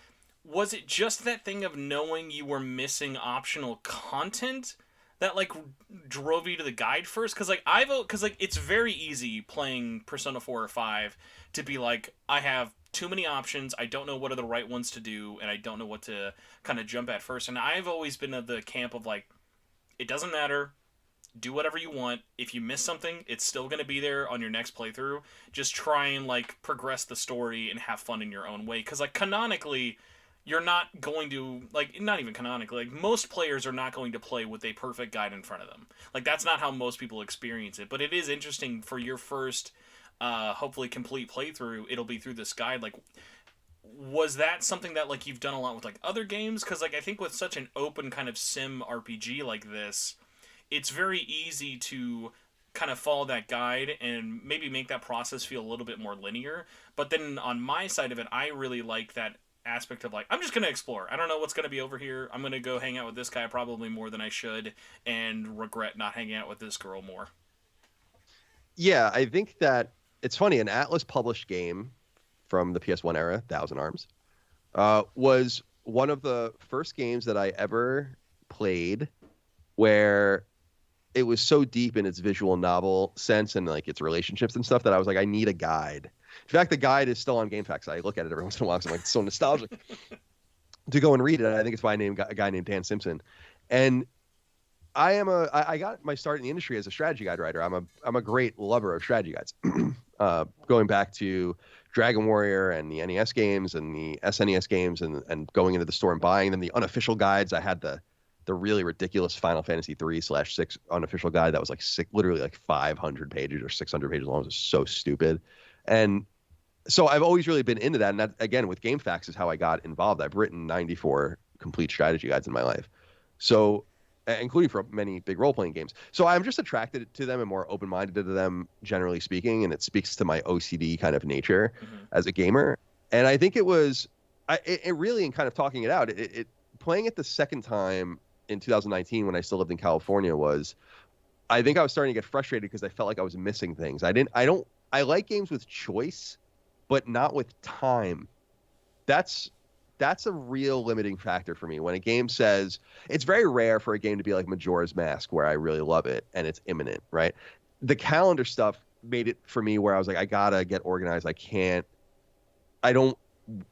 was it just that thing of knowing you were missing optional content that, like, drove you to the guide first? Because, like, it's very easy playing Persona 4 or 5 to be like, I have too many options, I don't know what are the right ones to do, and I don't know what to kind of jump at first. And I've always been of the camp of, like, it doesn't matter. Do whatever you want. If you miss something, it's still going to be there on your next playthrough. Just try and, like, progress the story and have fun in your own way. Because, like, canonically, you're not going to, like, not even canonically, like, most players are not going to play with a perfect guide in front of them. Like, that's not how most people experience it. But it is interesting for your first, hopefully, complete playthrough, it'll be through this guide. Like, was that something that, like, you've done a lot with, like, other games? Because, like, I think with such an open kind of sim RPG like this, it's very easy to kind of follow that guide and maybe make that process feel a little bit more linear. But then on my side of it, I really like that aspect of, like, I'm just going to explore. I don't know what's going to be over here. I'm going to go hang out with this guy probably more than I should and regret not hanging out with this girl more. Yeah, I think that it's funny. An Atlus published game from the PS1 era, Thousand Arms, was one of the first games that I ever played where it was so deep in its visual novel sense and like its relationships and stuff that I was like, I need a guide. In fact, the guide is still on GameFAQs. I look at it every once in a while because I'm like, it's so nostalgic to go and read it. I think it's by a guy named Dan Simpson. And I got my start in the industry as a strategy guide writer. I'm a great lover of strategy guides. Going back to Dragon Warrior and the NES games and the SNES games and going into the store and buying them, the unofficial guides. I had the really ridiculous Final Fantasy 3/6 unofficial guide that was like literally like 500 pages or 600 pages long. It was so stupid. And so I've always really been into that. And that, again, with GameFAQs is how I got involved. I've written 94 complete strategy guides in my life. So, including for many big role-playing games. So I'm just attracted to them and more open-minded to them, generally speaking, and it speaks to my OCD kind of nature as a gamer. And I think it was, it really, in kind of talking it out, it playing it the second time in 2019 when I still lived in California I think I was starting to get frustrated because I felt like I was missing things. I like games with choice, but not with time. That's a real limiting factor for me. When a game says, it's very rare for a game to be like Majora's Mask, where I really love it and it's imminent, right? The calendar stuff made it for me where I was like, I gotta get organized. I don't know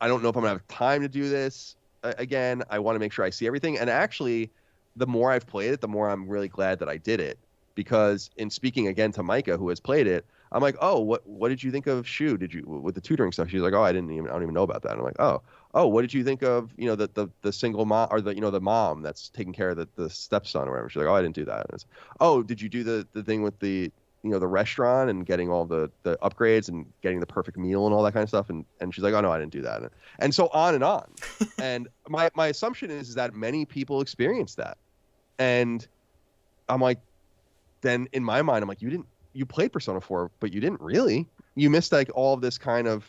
if I'm gonna have time to do this again. I want to make sure I see everything. And actually, the more I've played it, the more I'm really glad that I did it. Because in speaking again to Micah, who has played it, I'm like, oh, what did you think of Shu? With the tutoring stuff? She's like, oh, I don't even know about that. And I'm like, oh, what did you think of, the single mom, or the mom that's taking care of the stepson or whatever? She's like, oh, I didn't do that. And oh, did you do the thing with the restaurant and getting all the upgrades and getting the perfect meal and all that kind of stuff? And she's like, oh no, I didn't do that. And so on and on. And my assumption is that many people experience that. And I'm like, then in my mind, I'm like, you played Persona 4, but you didn't really. You missed like all of this kind of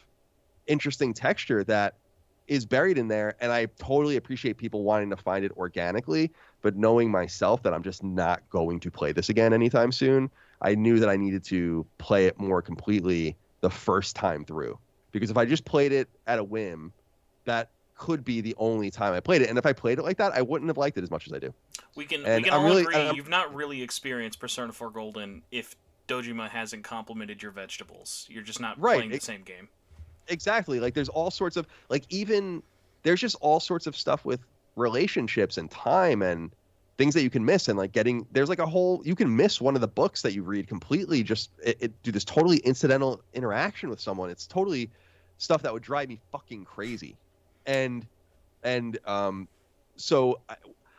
interesting texture that is buried in there. And I totally appreciate people wanting to find it organically, but knowing myself that I'm just not going to play this again anytime soon, I knew that I needed to play it more completely the first time through. Because if I just played it at a whim, that could be the only time I played it. And if I played it like that, I wouldn't have liked it as much as I do. We can all agree you've not really experienced Persona 4 Golden if Dojima hasn't complimented your vegetables. You're just not playing the same game. Exactly. Like there's all sorts of there's just all sorts of stuff with relationships and time and things that you can miss, and like there's like you can miss one of the books that you read completely, just do this totally incidental interaction with someone. It's totally stuff that would drive me fucking crazy. And so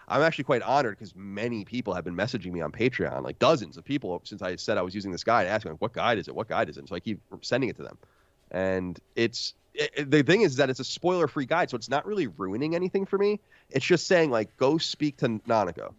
I'm actually quite honored because many people have been messaging me on Patreon, like dozens of people since I said I was using this guide, asking like, what guide is it? And so I keep sending it to them. And the thing is that it's a spoiler-free guide, so it's not really ruining anything for me. It's just saying like, go speak to Nanako.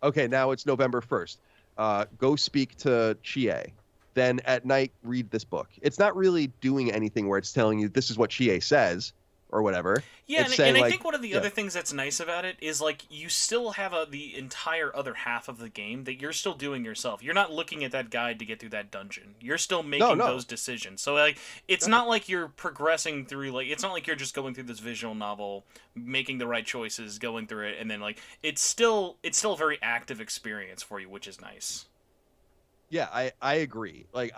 Okay, now it's November 1st. Go speak to Chie. Then at night, read this book. It's not really doing anything where it's telling you this is what Chie says or whatever. Yeah, and I think one of the other things that's nice about it is like you still have the entire other half of the game that you're still doing yourself. You're not looking at that guide to get through that dungeon. You're still making those decisions. So like it's not like you're progressing through, like it's not like you're just going through this visual novel, making the right choices, going through it, and then like it's still a very active experience for you, which is nice. Yeah, I agree. Like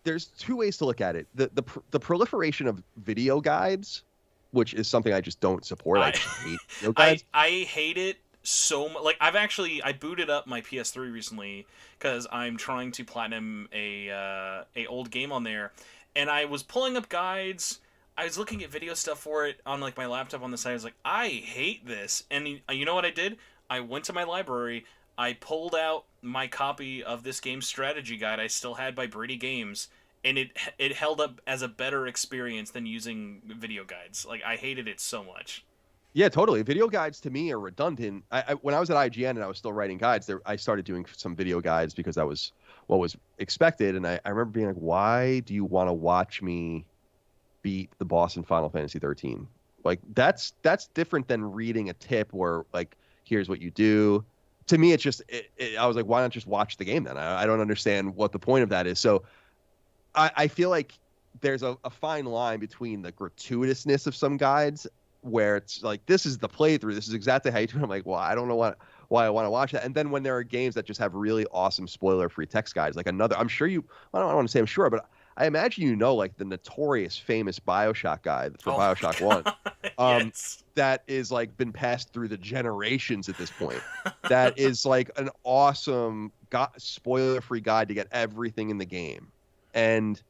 there's two ways to look at it. The proliferation of video guides, which is something I just don't support. I hate video guides. I hate it so much. Like I booted up my PS3 recently because I'm trying to platinum a old game on there, and I was pulling up guides. I was looking at video stuff for it on like my laptop on the side. I was like, I hate this. And you know what I did? I went to my library. I pulled out my copy of this game's strategy guide I still had by Brady Games, and it held up as a better experience than using video guides. Like, I hated it so much. Yeah, totally. Video guides to me are redundant. When I was at IGN and I was still writing guides, I started doing some video guides because that was what was expected. And I remember being like, why do you want to watch me beat the boss in Final Fantasy 13? Like, that's different than reading a tip where, like, here's what you do. To me, it's just, I was like, why not just watch the game then? I don't understand what the point of that is. So I feel like there's a fine line between the gratuitousness of some guides where it's like, this is the playthrough, this is exactly how you do it. I'm like, well, I don't know why I want to watch that. And then when there are games that just have really awesome spoiler-free text guides, like I'm sure I don't want to say I'm sure, but I imagine like the notorious famous BioShock guide for BioShock 1. Yes. That is like been passed through the generations at this point. That is like an awesome spoiler-free guide to get everything in the game. And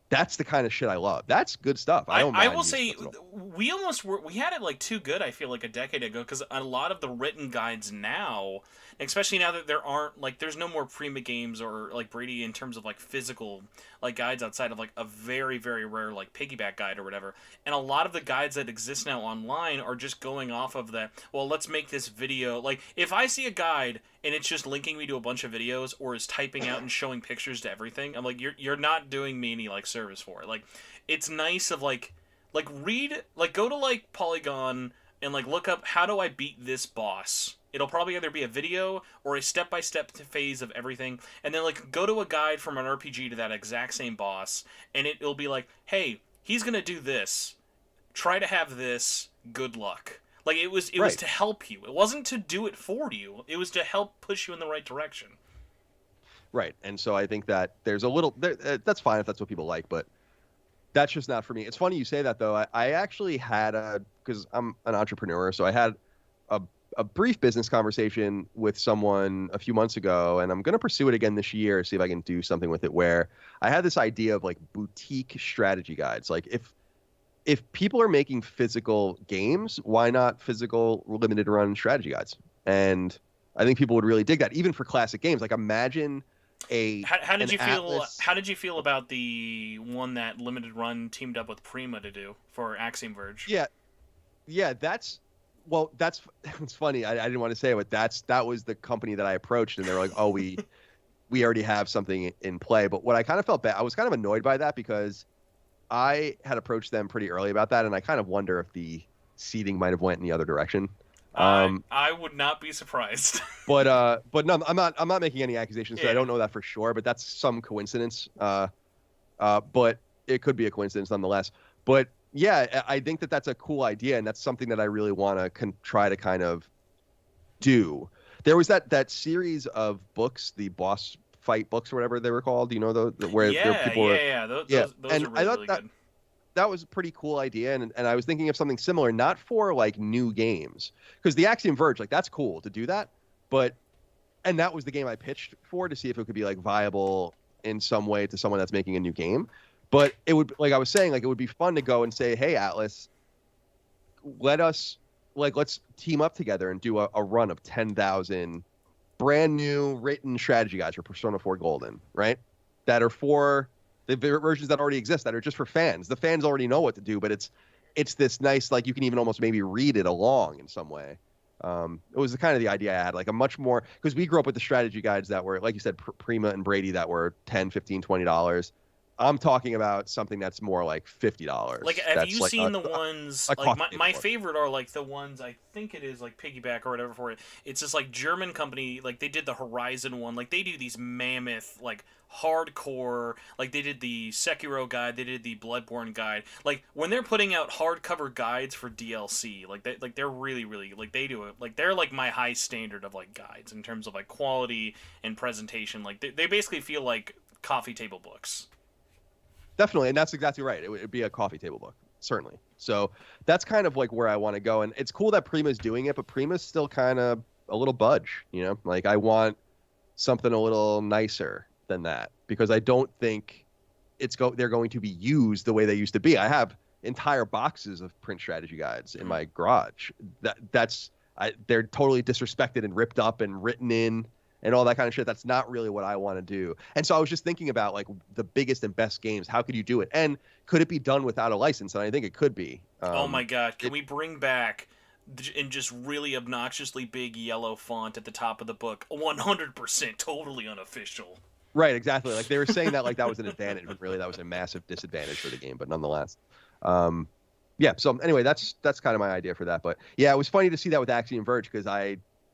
That's the kind of shit I love. That's good stuff. I don't I mind will music say clips at all. we had it like too good. I feel like a decade ago because a lot of the written guides now, especially now that there aren't like there's no more Prima games or like Brady in terms of like physical like guides outside of like a very rare like piggyback guide or whatever. And a lot of the guides that exist now online are just going off of that. Well, let's make this video. Like if I see a guide and it's just linking me to a bunch of videos or is typing out and showing pictures to everything, I'm like you're not doing me any like service for it. Like it's nice of like read like go to like Polygon and like look up how do I beat this boss. It'll probably either be a video or a step-by-step phase of everything, and then like go to a guide from an RPG to that exact same boss, and it'll be like, hey, he's gonna do this. Try to have this. Good luck. Like it was Right. to help you. It wasn't to do it for you. It was to help push you in the right direction. Right. And so I think that there's a little that's fine if that's what people like, but that's just not for me. It's funny you say that though. I actually had because I'm an entrepreneur, so I had a brief business conversation with someone a few months ago, and I'm going to pursue it again this year, see if I can do something with it, where I had this idea of like boutique strategy guides. Like if people are making physical games, why not physical limited run strategy guides? And I think people would really dig that, even for classic games. Like imagine how did an you feel? Atlus. How did you feel about the one that Limited Run teamed up with Prima to do for Axiom Verge? Yeah, that's it's funny. I didn't want to say it, but that was the company that I approached, and they were like, "Oh, we already have something in play." But what I kind of felt bad, I was kind of annoyed by that because I had approached them pretty early about that, and I kind of wonder if the seating might have went in the other direction. I would not be surprised. But no, I'm not making any accusations. Yeah. I don't know that for sure, but that's some coincidence. But it could be a coincidence nonetheless. But yeah, I think that's a cool idea, and that's something that I really want to try to kind of do. There was that series of books, the boss fight books or whatever they were called. You know, where people were. Those and are I thought really that good. that was a pretty cool idea, and I was thinking of something similar, not for like new games, because the Axiom Verge, like that's cool to do that, and that was the game I pitched for to see if it could be like viable in some way to someone that's making a new game. But it would, like I was saying, like it would be fun to go and say, hey, Atlus, let's team up together and do a run of 10,000 brand new written strategy guides for Persona 4 Golden, right? That are for the versions that already exist, that are just for fans. The fans already know what to do, but it's this nice, like you can even almost maybe read it along in some way. It was kind of the idea I had, like a much more, because we grew up with the strategy guides that were, like you said, Prima and Brady, that were $10, $15, $20. I'm talking about something that's more like $50. Like, have you seen the ones? Like my favorite are like the ones I think it is like Piggyback or whatever for it. It's this like German company. Like they did the Horizon one. Like they do these mammoth like hardcore. Like they did the Sekiro guide. They did the Bloodborne guide. Like when they're putting out hardcover guides for DLC, they're really like they do it. Like they're like my high standard of like guides in terms of like quality and presentation. Like they basically feel like coffee table books. Definitely, and that's exactly right. It would be a coffee table book, certainly. So that's kind of like where I want to go, and it's cool that Prima's doing it, but Prima's still kind of a little budge, you know? Like I want something a little nicer than that, because I don't think they're going to be used the way they used to be. I have entire boxes of print strategy guides in my garage. They're totally disrespected and ripped up and written in and all that kind of shit. That's not really what I want to do. And so I was just thinking about like the biggest and best games. How could you do it? And could it be done without a license? And I think it could be. Oh my God. Can we bring back in just really obnoxiously big yellow font at the top of the book? 100% totally unofficial. Right, exactly. Like they were saying that like that was an advantage, but really that was a massive disadvantage for the game. But nonetheless, yeah. So anyway, that's kind of my idea for that. But yeah, it was funny to see that with Axiom Verge, because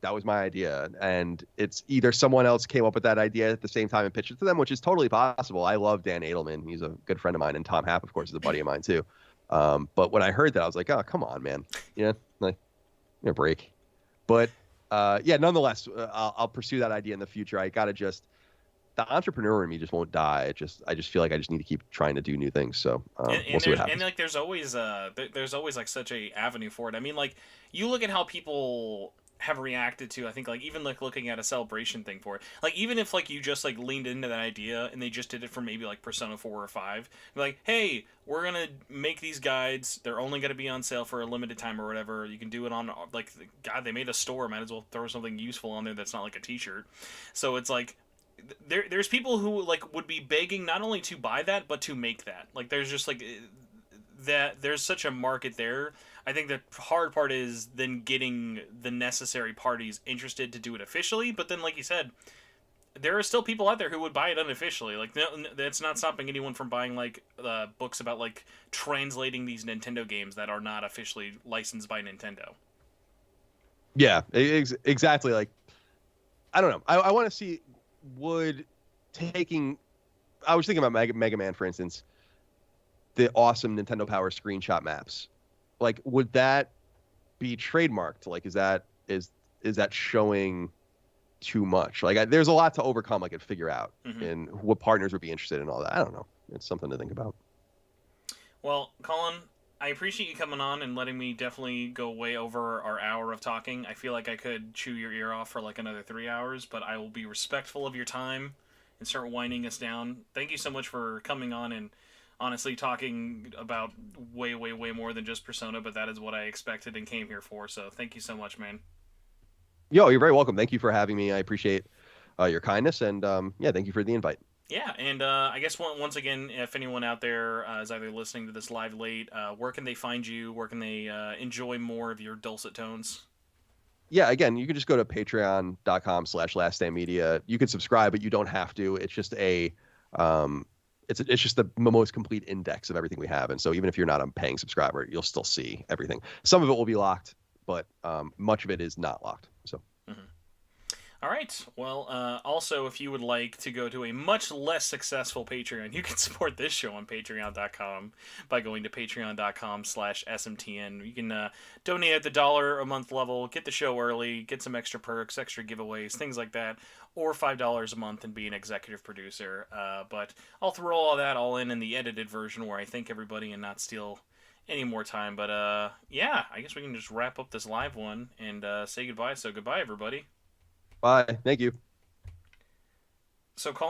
that was my idea, and it's either someone else came up with that idea at the same time and pitched it to them, which is totally possible. I love Dan Edelman; he's a good friend of mine, and Tom Happ, of course, is a buddy of mine too. But when I heard that, I was like, "Oh, come on, man! You know, like, give me a break." But yeah, nonetheless, I'll pursue that idea in the future. I gotta the entrepreneur in me just won't die. I just feel like I just need to keep trying to do new things. So we'll see what happens. And like, there's always like such a avenue for it. I mean, like you look at how people have reacted to. I think like even like looking at a celebration thing for it. Like even if like you just like leaned into that idea and they just did it for maybe like Persona 4 or 5, like, hey, we're gonna make these guides. They're only gonna be on sale for a limited time or whatever. You can do it on like, God, they made a store. Might as well throw something useful on there that's not like a T-shirt. So it's like there's people who like would be begging not only to buy that but to make that. Like there's just like that there's such a market there. I think the hard part is then getting the necessary parties interested to do it officially. But then, like you said, there are still people out there who would buy it unofficially. Like that's not stopping anyone from buying like books about like translating these Nintendo games that are not officially licensed by Nintendo. Yeah, exactly. Like, I don't know. I want to see would taking. I was thinking about Mega Man, for instance, the awesome Nintendo Power screenshot maps. Like, would that be trademarked? Like, is that showing too much? Like, there's a lot to overcome, like, and figure out, and what partners would be interested in all that. I don't know. It's something to think about. Well, Colin, I appreciate you coming on and letting me definitely go way over our hour of talking. I feel like I could chew your ear off for like another 3 hours, but I will be respectful of your time and start winding us down. Thank you so much for coming on and honestly talking about way more than just Persona, but that is what I expected and came here for. So thank you so much, man. Yo, you're very welcome. Thank you for having me. I appreciate your kindness, and yeah, thank you for the invite. Yeah, and I guess once again, if anyone out there is either listening to this live late, where can they find you? Where can they enjoy more of your dulcet tones? Yeah, again, you can just go to patreon.com/laststandmedia. You can subscribe, but you don't have to. It's just it's just the most complete index of everything we have. And so even if you're not a paying subscriber, you'll still see everything. Some of it will be locked, but much of it is not locked. So. All right. Well, also, if you would like to go to a much less successful Patreon, you can support this show on patreon.com by going to patreon.com/SMTN. You can donate at the $1 a month level, get the show early, get some extra perks, extra giveaways, things like that, or $5 a month and be an executive producer. But I'll throw all that all in the edited version where I thank everybody and not steal any more time. But yeah, I guess we can just wrap up this live one and say goodbye. So goodbye, everybody. Bye. Thank you. So call